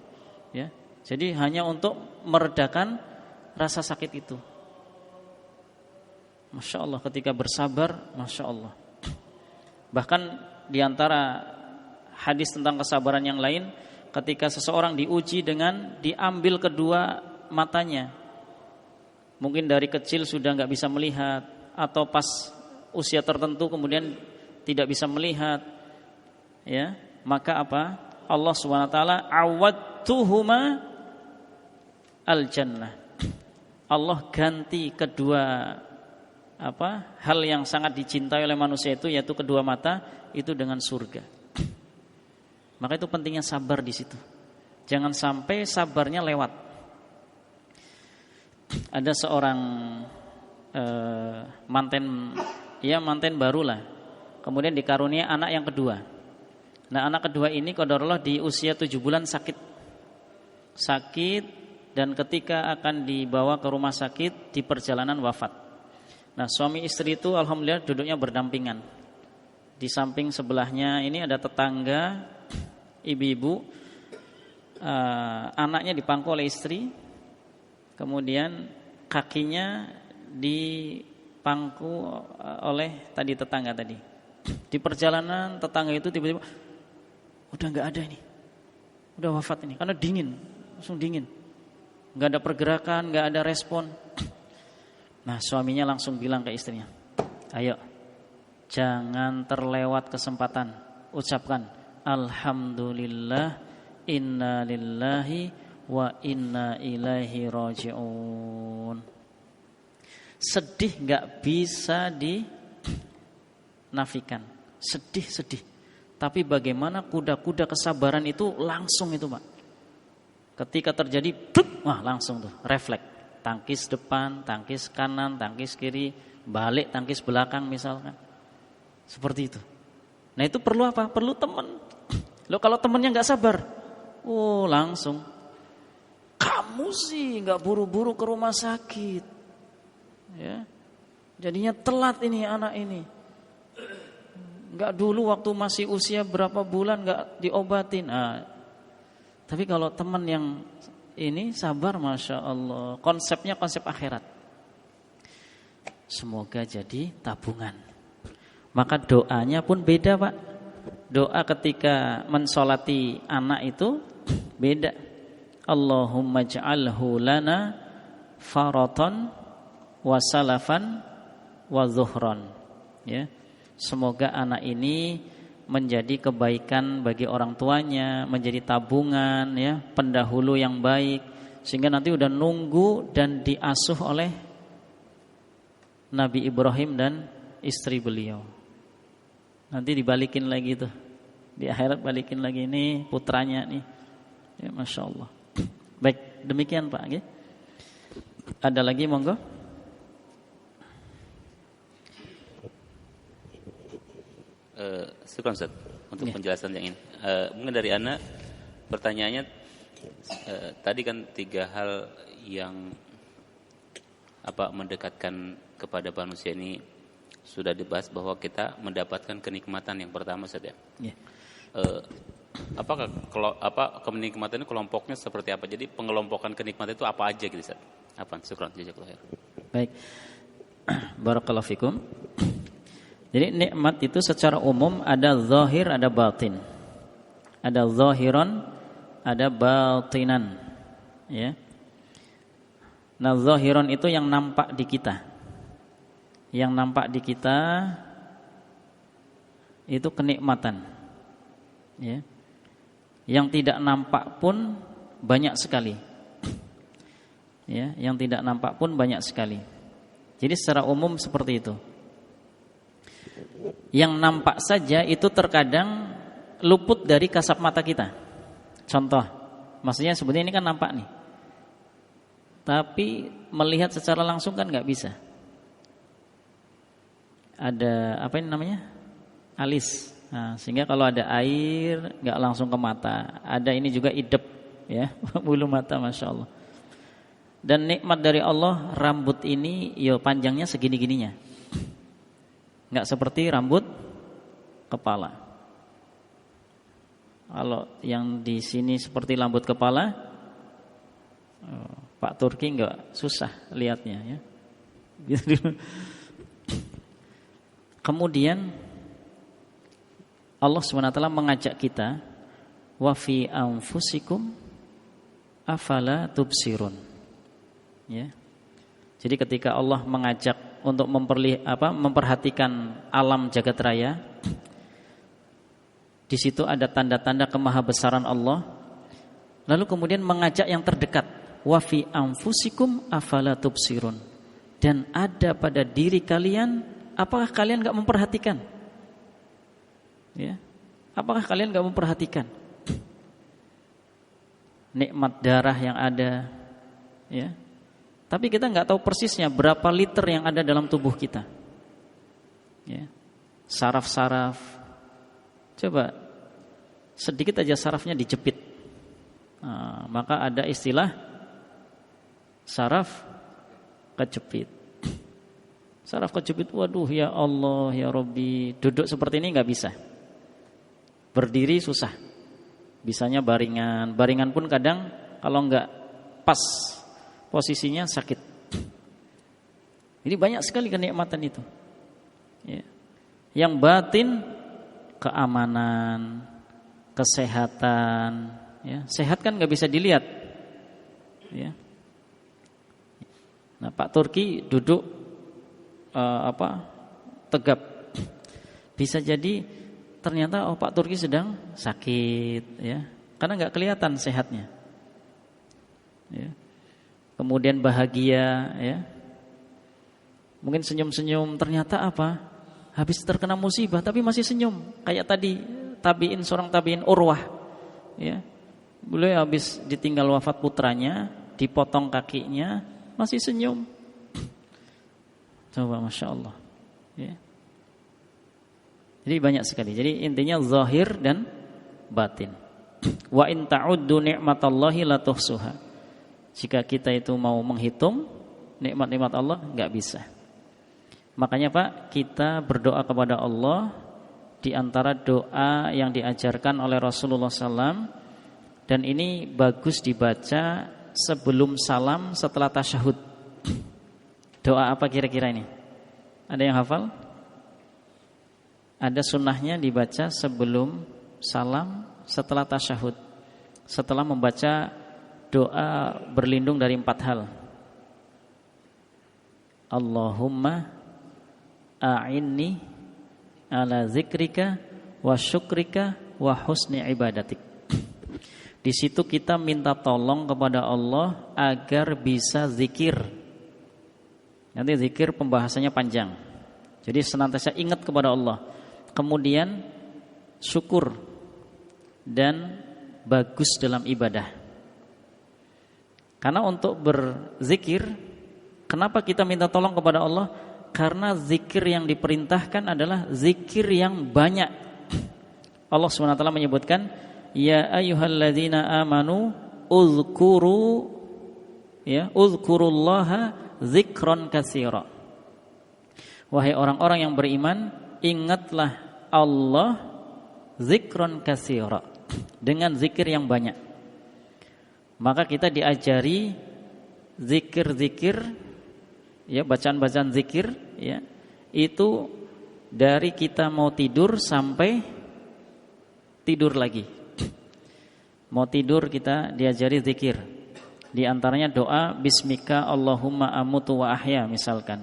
ya. Jadi hanya untuk meredakan rasa sakit itu. Masya Allah, ketika bersabar, Masya Allah. Bahkan diantara hadis tentang kesabaran yang lain, ketika seseorang diuji dengan diambil kedua matanya, mungkin dari kecil sudah nggak bisa melihat, atau pas usia tertentu kemudian tidak bisa melihat, ya, maka Allah SWT awadtuhuma al-jannah. Allah ganti kedua hal yang sangat dicintai oleh manusia itu, yaitu kedua mata itu, dengan surga. Maka itu pentingnya sabar di situ. Jangan sampai sabarnya lewat. Ada seorang manten barulah, kemudian dikarunia anak yang kedua. Nah, anak kedua ini qadarullah di usia 7 bulan sakit, dan ketika akan dibawa ke rumah sakit di perjalanan wafat. Nah, suami istri itu alhamdulillah duduknya berdampingan. Di samping sebelahnya ini ada tetangga, ibu-ibu, anaknya dipangku oleh istri, kemudian kakinya dipangku oleh tetangga tadi. Di perjalanan tetangga itu tiba-tiba udah nggak ada ini, udah wafat ini, karena dingin, langsung dingin, nggak ada pergerakan, nggak ada respon. Nah, suaminya langsung bilang ke istrinya, ayo, jangan terlewat kesempatan, ucapkan alhamdulillah, inna lillahi wa inna ilaihi raji'un. Sedih nggak bisa dinafikan, sedih. Tapi bagaimana kuda-kuda kesabaran itu langsung itu, Pak. Ketika terjadi, langsung tuh refleks, tangkis depan, tangkis kanan, tangkis kiri, balik tangkis belakang misalkan, seperti itu. Nah, itu perlu apa? Perlu teman. Loh, kalau temannya nggak sabar, langsung, kamu sih nggak buru-buru ke rumah sakit, ya, jadinya telat ini anak ini. Nggak dulu waktu masih usia berapa bulan nggak diobatin. Tapi kalau teman yang ini sabar, masya Allah, konsepnya konsep akhirat. Semoga jadi tabungan. Maka doanya pun beda, Pak. Doa ketika mensolati anak itu beda. Allahumma ja'alhu lana faratan wa salafan wa zuhran. Ya. Semoga anak ini menjadi kebaikan bagi orang tuanya, menjadi tabungan, ya, pendahulu yang baik, sehingga nanti udah nunggu dan diasuh oleh Nabi Ibrahim dan istri beliau. Nanti dibalikin lagi tuh, di akhirat balikin lagi ini putranya nih, ya, masya Allah. Baik, demikian Pak. Okay. Ada lagi, monggo. Syukran Ustaz untuk penjelasan yang ini. Mungkin dari Ana pertanyaannya, tadi kan 3 hal yang mendekatkan kepada manusia ini sudah dibahas, bahwa kita mendapatkan kenikmatan yang pertama, Ustaz, ya. Apakah kenikmatan ini kelompoknya seperti apa? Jadi pengelompokan kenikmatan itu apa aja gitu, Ustaz? Syukran, jazakallahu khair. Baik. Barakallahu fikum. Jadi nikmat itu secara umum ada zahir, ada batin. Ada zahiran, ada batinan, ya. Nah, zahiran itu yang nampak di kita. Yang nampak di kita itu kenikmatan, ya. Yang tidak nampak pun banyak sekali. Ya, yang tidak nampak pun banyak sekali. Jadi secara umum seperti itu. Yang nampak saja itu terkadang luput dari kasat mata kita. Contoh, maksudnya sebetulnya ini kan nampak nih, tapi melihat secara langsung kan nggak bisa. Ada alis. Nah, sehingga kalau ada air nggak langsung ke mata. Ada ini juga idep, ya, bulu mata, masya Allah. Dan nikmat dari Allah, rambut ini panjangnya segini-gininya. Nggak seperti rambut kepala. Kalau yang di sini seperti rambut kepala, Pak Turki nggak susah lihatnya, ya. Kemudian Allah SWT mengajak kita, wa fi anfusikum afala tubsirun, ya. Jadi ketika Allah mengajak untuk memperhatikan alam jagat raya, di situ ada tanda-tanda kemahabesaran Allah. Lalu kemudian mengajak yang terdekat, wa fi anfusikum afala tubsirun. Dan ada pada diri kalian, apakah kalian enggak memperhatikan? Ya. Apakah kalian enggak memperhatikan nikmat darah yang ada, ya? Tapi kita enggak tahu persisnya berapa liter yang ada dalam tubuh kita. Ya. Saraf-saraf. Coba sedikit aja sarafnya dijepit. Nah, maka ada istilah saraf kejepit. Saraf kejepit, waduh ya Allah ya Rabbi, duduk seperti ini nggak bisa, berdiri susah, bisanya baringan, baringan pun kadang kalau nggak pas posisinya sakit. Jadi banyak sekali kenikmatan itu. Ya. Yang batin keamanan, kesehatan. Ya. Sehat kan nggak bisa dilihat. Ya. Nah, Pak Turki duduk tegap, bisa jadi ternyata Pak Turki sedang sakit, ya, karena nggak kelihatan sehatnya. Ya. Kemudian bahagia, ya, mungkin senyum-senyum, ternyata apa? Habis terkena musibah tapi masih senyum, kayak tadi seorang tabiin Urwah, ya, beliau habis ditinggal wafat putranya, dipotong kakinya, masih senyum. Coba Masya Allah, ya. Jadi banyak sekali. Jadi intinya zahir dan batin. Wa in ta'uddu ni'matallahi la tuhsuha. Jika kita itu mau menghitung nikmat-nikmat Allah, enggak bisa. Makanya Pak, kita berdoa kepada Allah di antara doa yang diajarkan oleh Rasulullah SAW, dan ini bagus dibaca sebelum salam, setelah tasyahud. Doa apa kira-kira ini? Ada yang hafal? Ada sunnahnya dibaca sebelum salam, setelah tasyahud, setelah membaca doa berlindung dari 4 hal. Allahumma a'inni ala zikrika wa syukrika wa husni ibadatik. Di situ kita minta tolong kepada Allah agar bisa zikir. Nanti zikir pembahasannya panjang. Jadi senantiasa ingat kepada Allah. Kemudian syukur dan bagus dalam ibadah. Karena untuk berzikir, kenapa kita minta tolong kepada Allah? Karena zikir yang diperintahkan adalah zikir yang banyak. Allah SWT menyebutkan, ya ayyuhalladzina amanu uzkuru, ya, uzkurullaha zikron katsira. Wahai orang-orang yang beriman, ingatlah Allah zikron katsira, dengan zikir yang banyak. Maka kita diajari zikir-zikir, ya, bacaan-bacaan zikir, ya, itu dari kita mau tidur sampai tidur lagi. Mau tidur kita diajari zikir. Di antaranya doa bismika Allahumma amutu wa ahya, misalkan.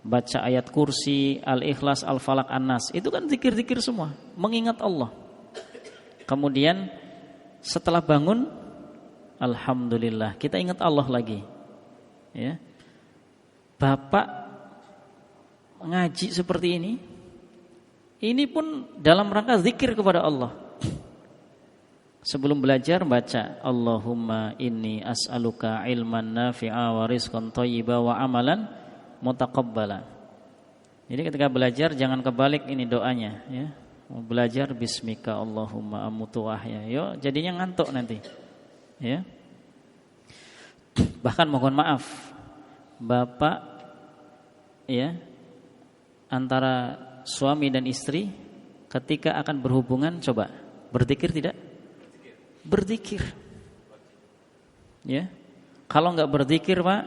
Baca ayat kursi, al-ikhlas, al-falak, an-nas. Itu kan zikir-zikir semua, mengingat Allah. Kemudian setelah bangun, alhamdulillah, kita ingat Allah lagi. Ya. Bapak ngaji seperti ini pun dalam rangka zikir kepada Allah. Sebelum belajar baca Allahumma inni as'aluka ilman nafi'a wa rizqan thayyiba wa amalan mutaqabbala. Jadi ketika belajar jangan kebalik ini doanya, ya. Mau belajar bismika Allahumma amutu wa ahya. Yo, jadinya ngantuk nanti. Ya. Bahkan mohon maaf, Bapak, ya, antara suami dan istri ketika akan berhubungan, coba berzikir tidak? Berzikir, ya. Kalau nggak berzikir, Pak,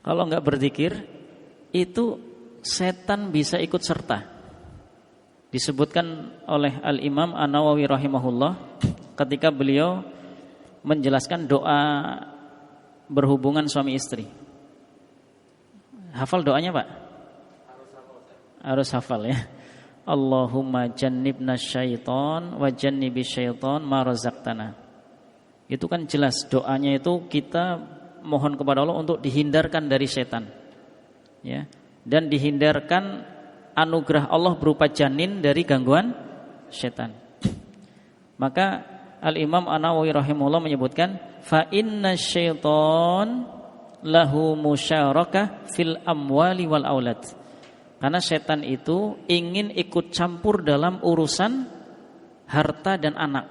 kalau nggak berzikir itu setan bisa ikut serta. Disebutkan oleh Al-Imam An-Nawawi rahimahullah ketika beliau menjelaskan doa berhubungan suami istri. Hafal doanya, Pak? Harus hafal, ya. Allahumma jannibna syaiton wa jannibi syaiton ma razaqtana. Itu kan jelas doanya itu kita mohon kepada Allah untuk dihindarkan dari setan. Ya. Dan dihindarkan anugerah Allah berupa janin dari gangguan setan. Maka Al-Imam An-Nawawi rahimahullah menyebutkan fa inna syaiton lahu musyarakah fil amwali wal aulad. Karena setan itu ingin ikut campur dalam urusan harta dan anak.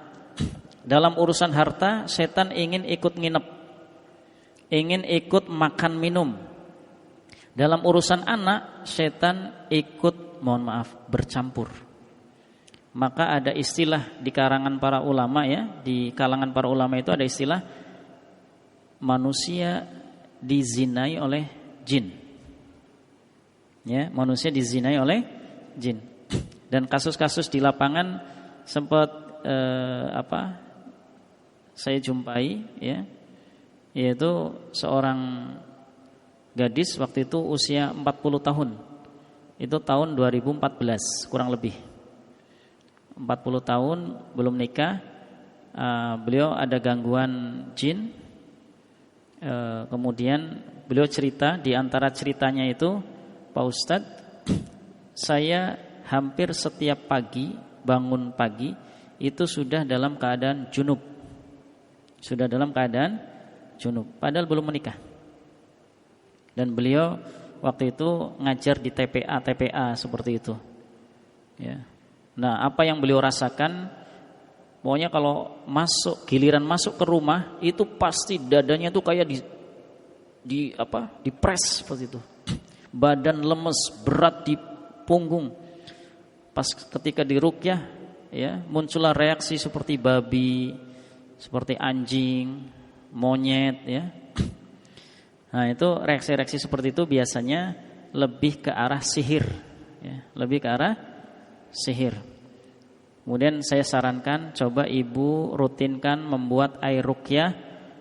Dalam urusan harta, setan ingin ikut nginep, ingin ikut makan minum. Dalam urusan anak, setan ikut, mohon maaf, bercampur. Maka ada istilah di kalangan para ulama ya, di kalangan para ulama itu ada istilah manusia dizinai oleh jin. Ya, manusia dizinai oleh jin. Dan kasus-kasus di lapangan sempat saya jumpai ya, yaitu seorang gadis waktu itu usia 40 tahun. Itu tahun 2014 kurang lebih. 40 tahun belum nikah, beliau ada gangguan jin. Kemudian beliau cerita, di antara ceritanya itu, Pak Ustadz, saya hampir setiap pagi bangun pagi itu sudah dalam keadaan junub. Sudah dalam keadaan junub, padahal belum menikah. Dan beliau waktu itu ngajar di TPA seperti itu. Ya. Nah, apa yang beliau rasakan, pokoknya kalau giliran masuk ke rumah itu pasti dadanya tuh kayak di press seperti itu. Badan lemes, berat di punggung. Pas ketika diruqyah ya, muncullah reaksi seperti babi, seperti anjing, monyet ya. Nah, itu reaksi-reaksi seperti itu biasanya lebih ke arah sihir ya, lebih ke arah sihir. Kemudian saya sarankan coba ibu rutinkan membuat air ruqyah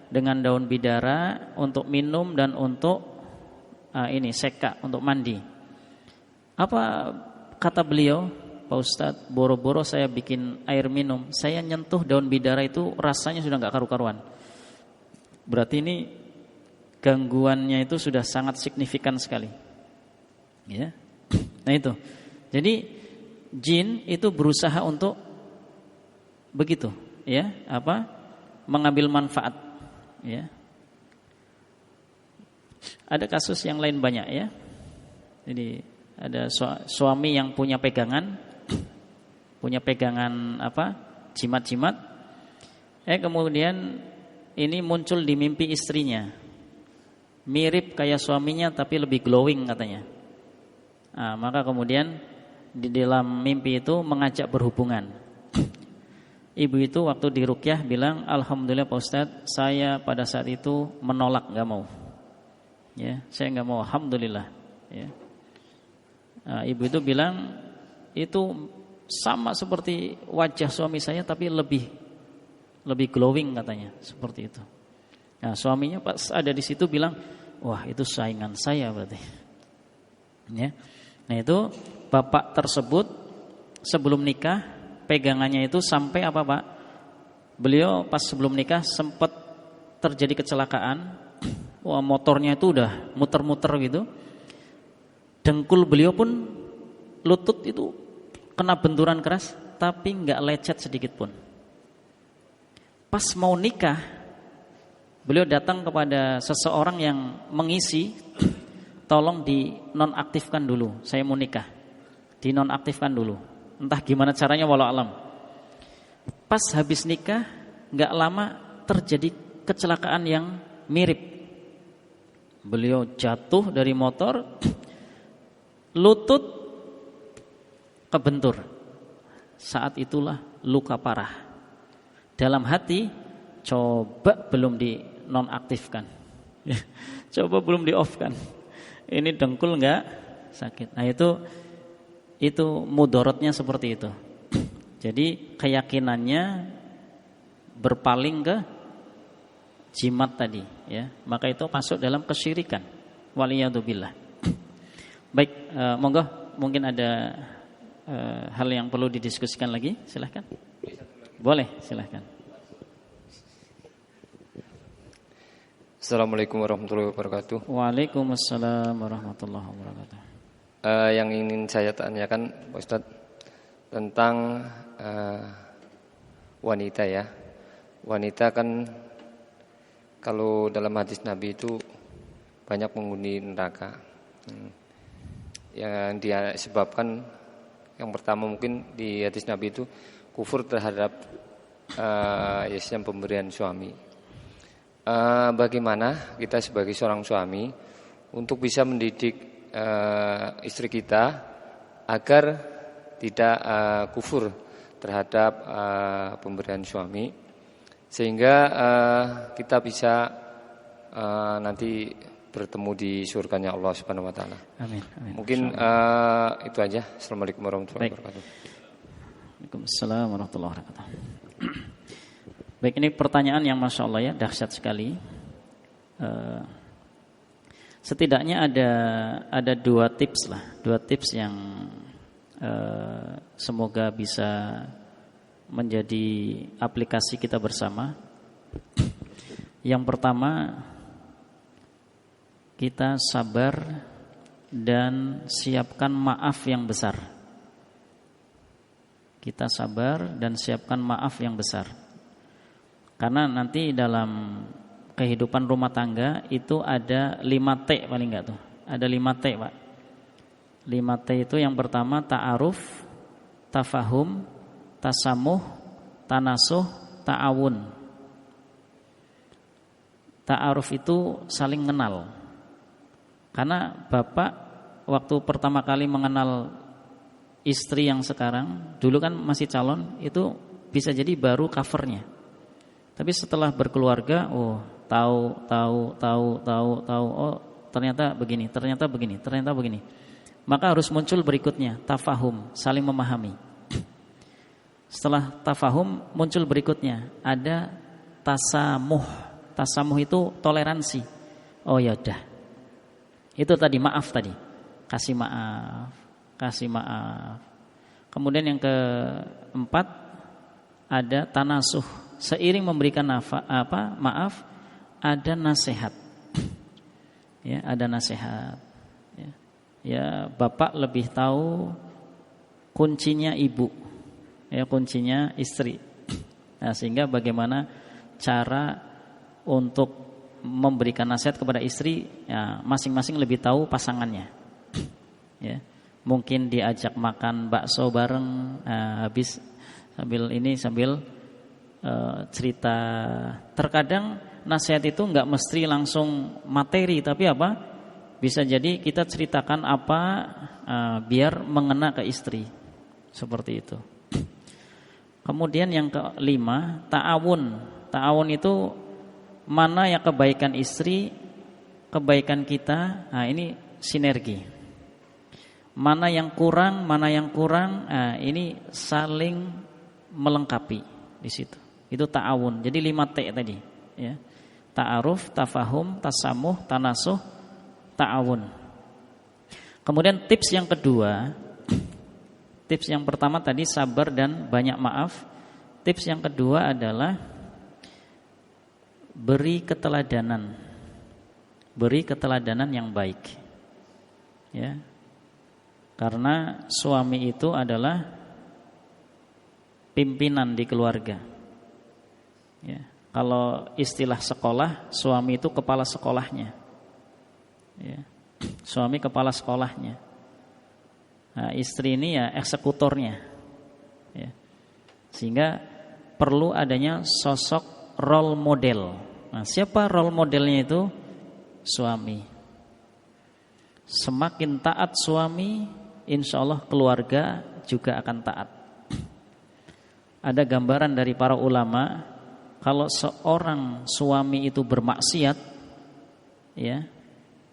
dengan daun bidara untuk minum dan untuk seka untuk mandi. Apa kata beliau? Pak Ustadz, boro-boro saya bikin air minum, saya nyentuh daun bidara itu rasanya sudah gak karu-karuan. Berarti ini gangguannya itu sudah sangat signifikan sekali. Ya. Nah itu. Jadi jin itu berusaha untuk begitu, ya, mengambil manfaat, ya. Ada kasus yang lain banyak ya. Jadi ada suami yang punya pegangan jimat-jimat. Kemudian ini muncul di mimpi istrinya. Mirip kayak suaminya tapi lebih glowing katanya. Maka kemudian di dalam mimpi itu mengajak berhubungan. Ibu itu waktu di ruqyah bilang, alhamdulillah Pak Ustadz, saya pada saat itu menolak, nggak mau. Ya, saya nggak mau, alhamdulillah. Ya. Ibu itu bilang itu sama seperti wajah suami saya tapi lebih glowing katanya, seperti itu. Nah, suaminya pas ada di situ bilang, wah itu saingan saya berarti. Ya. Nah itu bapak tersebut sebelum nikah pegangannya itu sampai apa Pak? Beliau pas sebelum nikah sempat terjadi kecelakaan. Wah motornya itu udah muter-muter gitu. Dengkul beliau pun lutut itu kena benturan keras tapi nggak lecet sedikit pun. Pas mau nikah beliau datang kepada seseorang yang mengisi, tolong dinonaktifkan dulu, saya mau nikah. Dinonaktifkan dulu. Entah gimana caranya walau alam. Pas habis nikah nggak lama terjadi kecelakaan yang mirip. Beliau jatuh dari motor, lutut kebentur. Saat itulah luka parah. Dalam hati, coba belum dinonaktifkan. Coba belum di-off-kan. Ini dengkul enggak sakit. Nah itu mudorotnya seperti itu. Jadi keyakinannya berpaling ke jimat tadi, ya. Maka itu masuk dalam kesyirikan. Waliyadzubillah. Baik, monggo mungkin ada hal yang perlu didiskusikan lagi, silahkan. Boleh, silahkan. Assalamualaikum warahmatullahi wabarakatuh. Waalaikumsalam warahmatullahi wabarakatuh. Yang ingin saya tanyakan Pak Ustadz tentang wanita ya. Wanita kan kalau dalam hadis Nabi itu banyak penghuni neraka. Yang dia sebabkan yang pertama mungkin di hadis Nabi itu kufur terhadap sistem pemberian suami. Bagaimana kita sebagai seorang suami untuk bisa mendidik istri kita agar tidak kufur terhadap pemberian suami, sehingga kita bisa nanti bertemu di surganya Allah Subhanahu wa taala. Amin. Mungkin itu aja. Assalamualaikum warahmatullahi wabarakatuh. Waalaikumsalam warahmatullahi wabarakatuh. Baik, ini pertanyaan yang Masya Allah ya, dahsyat sekali. Setidaknya ada dua tips yang semoga bisa menjadi aplikasi kita bersama. Yang pertama, kita sabar dan siapkan maaf yang besar. Kita sabar dan siapkan maaf yang besar. Karena nanti dalam kehidupan rumah tangga itu ada 5T paling enggak tuh. Ada 5T, Pak. 5T itu yang pertama ta'aruf, tafahum, tasamuh, tanasuh, ta'awun. Ta'aruf itu saling kenal. Karena bapak waktu pertama kali mengenal istri yang sekarang, dulu kan masih calon, itu bisa jadi baru covernya. Tapi setelah berkeluarga, tahu, oh ternyata begini. Maka harus muncul berikutnya, tafahum, saling memahami. Setelah tafahum muncul berikutnya, ada tasamuh. Tasamuh itu toleransi. Oh ya udah. Itu tadi maaf tadi. Kasih maaf. Kemudian yang keempat ada tanasuh. Seiring memberikan maaf, ada nasihat. Ya, ada nasihat. Ya, bapak lebih tahu kuncinya ibu. Ya, kuncinya istri. Nah, sehingga bagaimana cara untuk memberikan nasihat kepada istri, ya, masing-masing lebih tahu pasangannya. Ya, mungkin diajak makan bakso bareng, habis sambil cerita. Terkadang nasihat itu enggak mesti langsung materi, tapi apa? Bisa jadi kita ceritakan apa biar mengena ke istri. Seperti itu. Kemudian yang kelima, ta'awun. Ta'awun itu mana yang kebaikan istri, kebaikan kita, ini sinergi. Mana yang kurang, ini saling melengkapi di situ. Itu ta'awun. Jadi 5T tadi, ya. Ta'aruf, tafahum, tasamuh, tanasuh, ta'awun. Kemudian tips yang kedua, tips yang pertama tadi sabar dan banyak maaf. Tips yang kedua adalah beri keteladanan. Beri keteladanan yang baik. Ya. Karena suami itu adalah pimpinan di keluarga. Ya. Kalau istilah sekolah, suami itu kepala sekolahnya. Ya. Suami kepala sekolahnya. Nah, istri ini ya eksekutornya. Ya. Sehingga perlu adanya sosok role model. Nah, siapa role modelnya itu? Suami. Semakin taat suami, insya Allah keluarga juga akan taat. Ada gambaran dari para ulama, kalau seorang suami itu bermaksiat, ya,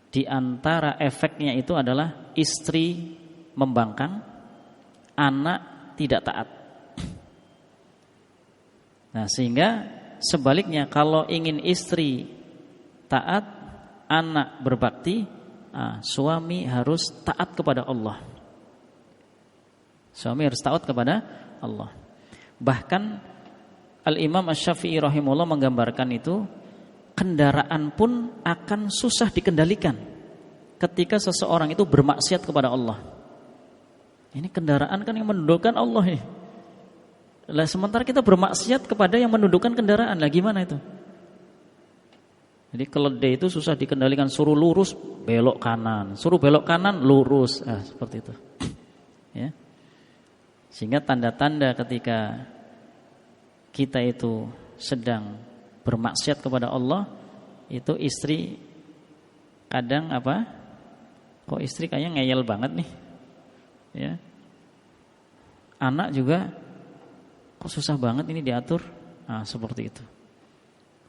di antara efeknya itu adalah istri membangkang, anak tidak taat. Nah, sehingga sebaliknya kalau ingin istri taat, anak berbakti, suami harus taat kepada Allah. Suami harus taat kepada Allah. Bahkan Al-Imam Asy-Syafi'i rahimahullah menggambarkan itu, kendaraan pun akan susah dikendalikan ketika seseorang itu bermaksiat kepada Allah. Ini kendaraan kan yang menundukkan Allah ya. Lah sementara kita bermaksiat kepada yang menundukkan kendaraan, lah gimana itu? Jadi keledai itu susah dikendalikan, suruh lurus belok kanan, suruh belok kanan lurus, seperti itu. Ya. Sehingga tanda-tanda ketika kita itu sedang bermaksiat kepada Allah, itu istri kadang apa? Kok istri kayaknya ngeyel banget nih. Ya. Anak juga kok susah banget ini diatur. Seperti itu.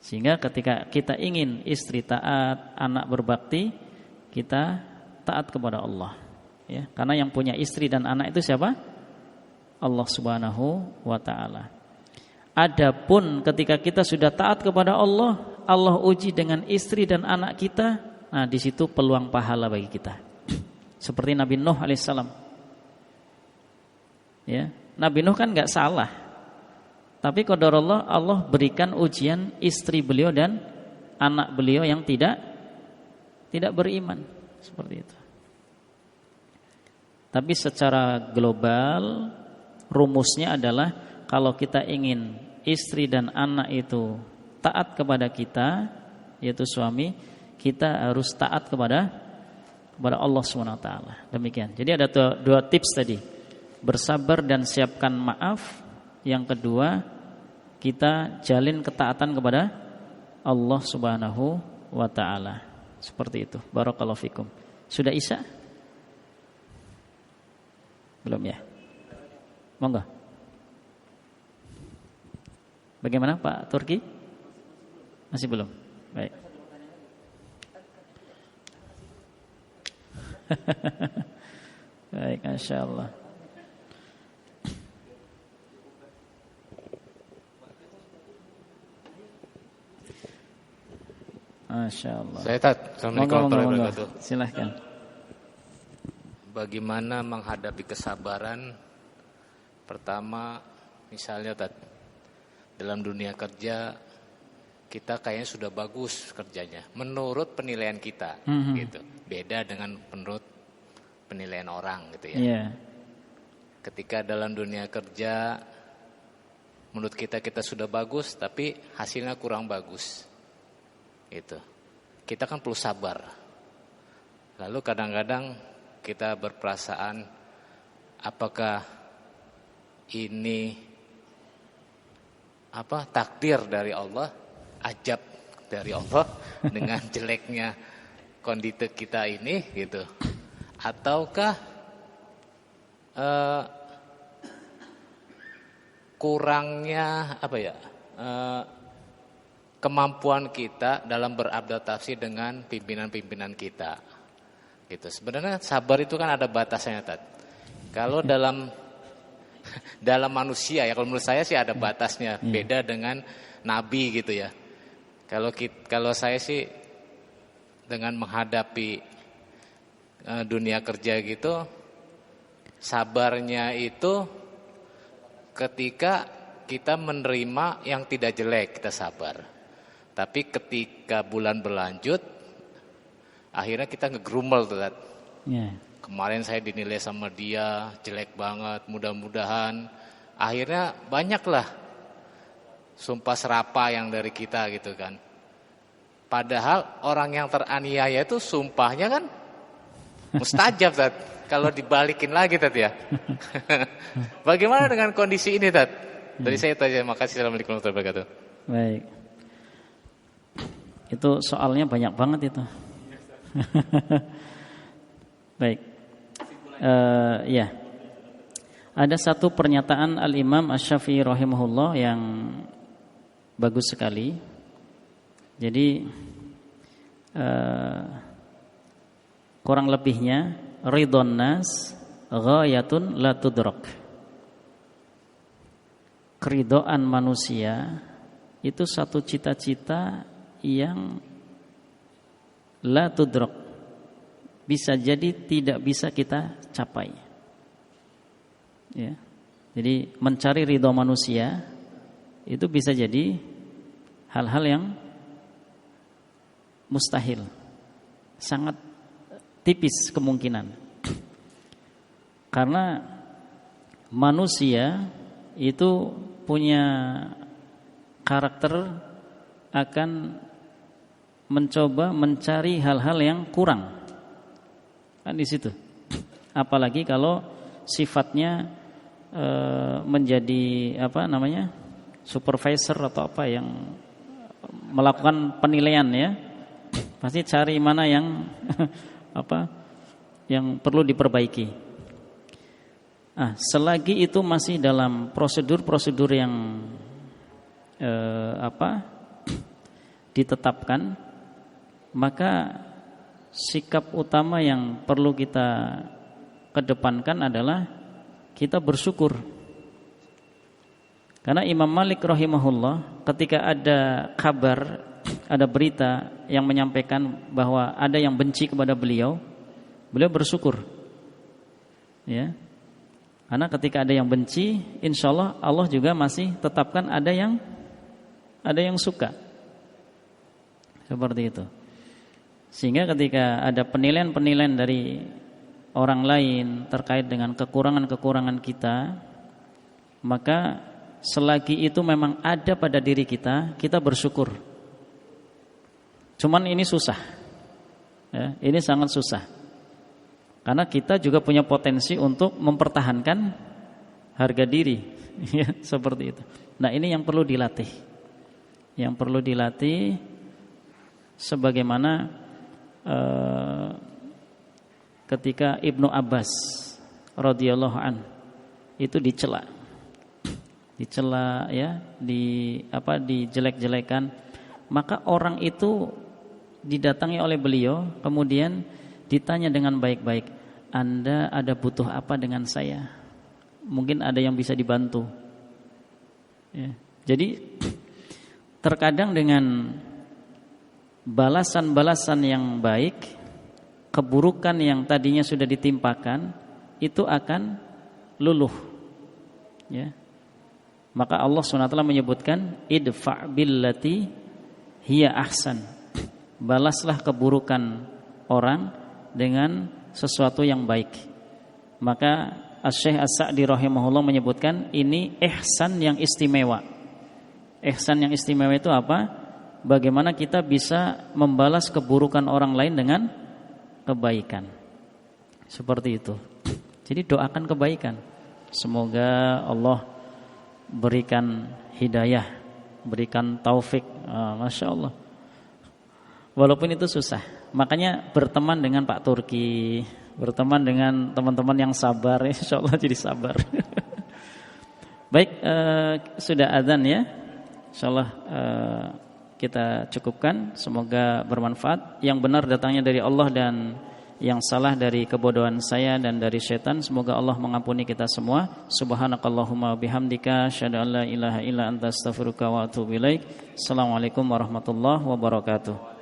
Sehingga ketika kita ingin istri taat, anak berbakti, kita taat kepada Allah. Ya, karena yang punya istri dan anak itu siapa? Allah Subhanahu wa taala. Adapun ketika kita sudah taat kepada Allah, Allah uji dengan istri dan anak kita. Nah, di situ peluang pahala bagi kita. Seperti Nabi Nuh alaihissalam. Ya, Nabi Nuh kan enggak salah. Tapi qadarullah Allah berikan ujian istri beliau dan anak beliau yang tidak beriman, seperti itu. Tapi secara global rumusnya adalah kalau kita ingin istri dan anak itu taat kepada kita, yaitu suami, kita harus taat kepada Allah SWT. Demikian. Jadi ada dua tips tadi. Bersabar dan siapkan maaf. Yang kedua, kita jalin ketaatan kepada Allah Subhanahu wa taala. Seperti itu. Barakallahu fikum. Sudah Isya? Belum ya? Monggo. Bagaimana Pak Turki? Masih belum? Baik. Baik, insyaallah. Masyaallah. Saya Assalamualaikum warahmatullahi wabarakatuh. Silahkan. Bagaimana menghadapi kesabaran? Pertama, misalnya dalam dunia kerja kita kayaknya sudah bagus kerjanya menurut penilaian kita, gitu. Beda dengan menurut penilaian orang, gitu ya. Yeah. Ketika dalam dunia kerja menurut kita sudah bagus, tapi hasilnya kurang bagus. Itu. Kita kan perlu sabar. Lalu kadang-kadang kita berperasaan apakah ini takdir dari Allah, ajab dari Allah dengan jeleknya kondisi kita ini gitu. Ataukah kurangnya kemampuan kita dalam beradaptasi dengan pimpinan-pimpinan kita. Gitu. Sebenarnya sabar itu kan ada batasnya, Tat. Kalau dalam manusia ya, kalau menurut saya sih ada batasnya, beda dengan nabi gitu ya. Kalau saya sih dengan menghadapi dunia kerja gitu, sabarnya itu ketika kita menerima yang tidak jelek, kita sabar. Tapi ketika bulan berlanjut, akhirnya kita ngegrumel tuh. Yeah. Kemarin saya dinilai sama dia jelek banget, mudah-mudahan. Akhirnya banyaklah sumpah serapah yang dari kita gitu kan. Padahal orang yang teraniaya itu sumpahnya kan mustajab, Tat. Kalau dibalikin lagi, Tat ya. Bagaimana dengan kondisi ini, Tat? Dari saya itu aja. Makasih. Assalamualaikum warahmatullahi wabarakatuh. Baik. Itu soalnya banyak banget itu. Baik. Ya. Ada satu pernyataan Al-Imam Asy-Syafi'i rahimahullah yang bagus sekali. Jadi kurang lebihnya ridhon nas ghayatun la tudrak. Keridhaan manusia itu satu cita-cita yang la tudrak, bisa jadi tidak bisa kita capai. Ya. Jadi mencari ridho manusia itu bisa jadi hal-hal yang mustahil. Sangat tipis kemungkinan. Karena manusia itu punya karakter akan mencoba mencari hal-hal yang kurang. Kan di situ. Apalagi kalau sifatnya menjadi supervisor atau apa yang melakukan penilaian ya. Pasti cari mana yang yang perlu diperbaiki. Selagi itu masih dalam prosedur-prosedur yang ditetapkan, maka sikap utama yang perlu kita kedepankan adalah kita bersyukur. Karena Imam Malik rahimahullah ketika ada kabar, ada berita yang menyampaikan bahwa ada yang benci kepada beliau bersyukur. Ya. Karena ketika ada yang benci, insyaallah Allah juga masih tetapkan ada yang suka. Seperti itu. Sehingga ketika ada penilaian-penilaian dari orang lain terkait dengan kekurangan-kekurangan kita, maka selagi itu memang ada pada diri kita, kita bersyukur. Cuman ini susah. Ya, ini sangat susah. Karena kita juga punya potensi untuk mempertahankan harga diri, ya, seperti itu. Nah, ini yang perlu dilatih. Yang perlu dilatih sebagaimana ketika Ibnu Abbas radhiyallahu an itu dicela ya, dijelek-jelekan, maka orang itu didatangi oleh beliau, kemudian ditanya dengan baik-baik, Anda ada butuh apa dengan saya? Mungkin ada yang bisa dibantu. Ya. Jadi terkadang dengan balasan-balasan yang baik, keburukan yang tadinya sudah ditimpakan itu akan luluh. Ya. Maka Allah SWT menyebutkan idfa' billati hiya ahsan. Balaslah keburukan orang dengan sesuatu yang baik. Maka Asy-Syaikh As-Sa'di rahimahullah menyebutkan ini ihsan yang istimewa. Ihsan yang istimewa itu apa? Bagaimana kita bisa membalas keburukan orang lain dengan kebaikan. Seperti itu. Jadi doakan kebaikan. Semoga Allah berikan hidayah, berikan taufik. Masya Allah. Walaupun itu susah. Makanya berteman dengan Pak Turki, berteman dengan teman-teman yang sabar, insya Allah jadi sabar. Baik, sudah azan ya. Insya Allah kita cukupkan. Semoga bermanfaat. Yang benar datangnya dari Allah dan yang salah dari kebodohan saya dan dari syaitan. Semoga Allah mengampuni kita semua. Subhanakallahumma bihamdika asyhadu an la ilaha illa anta astaghfiruka wa atubu ilaik. Assalamualaikum warahmatullahi wabarakatuh.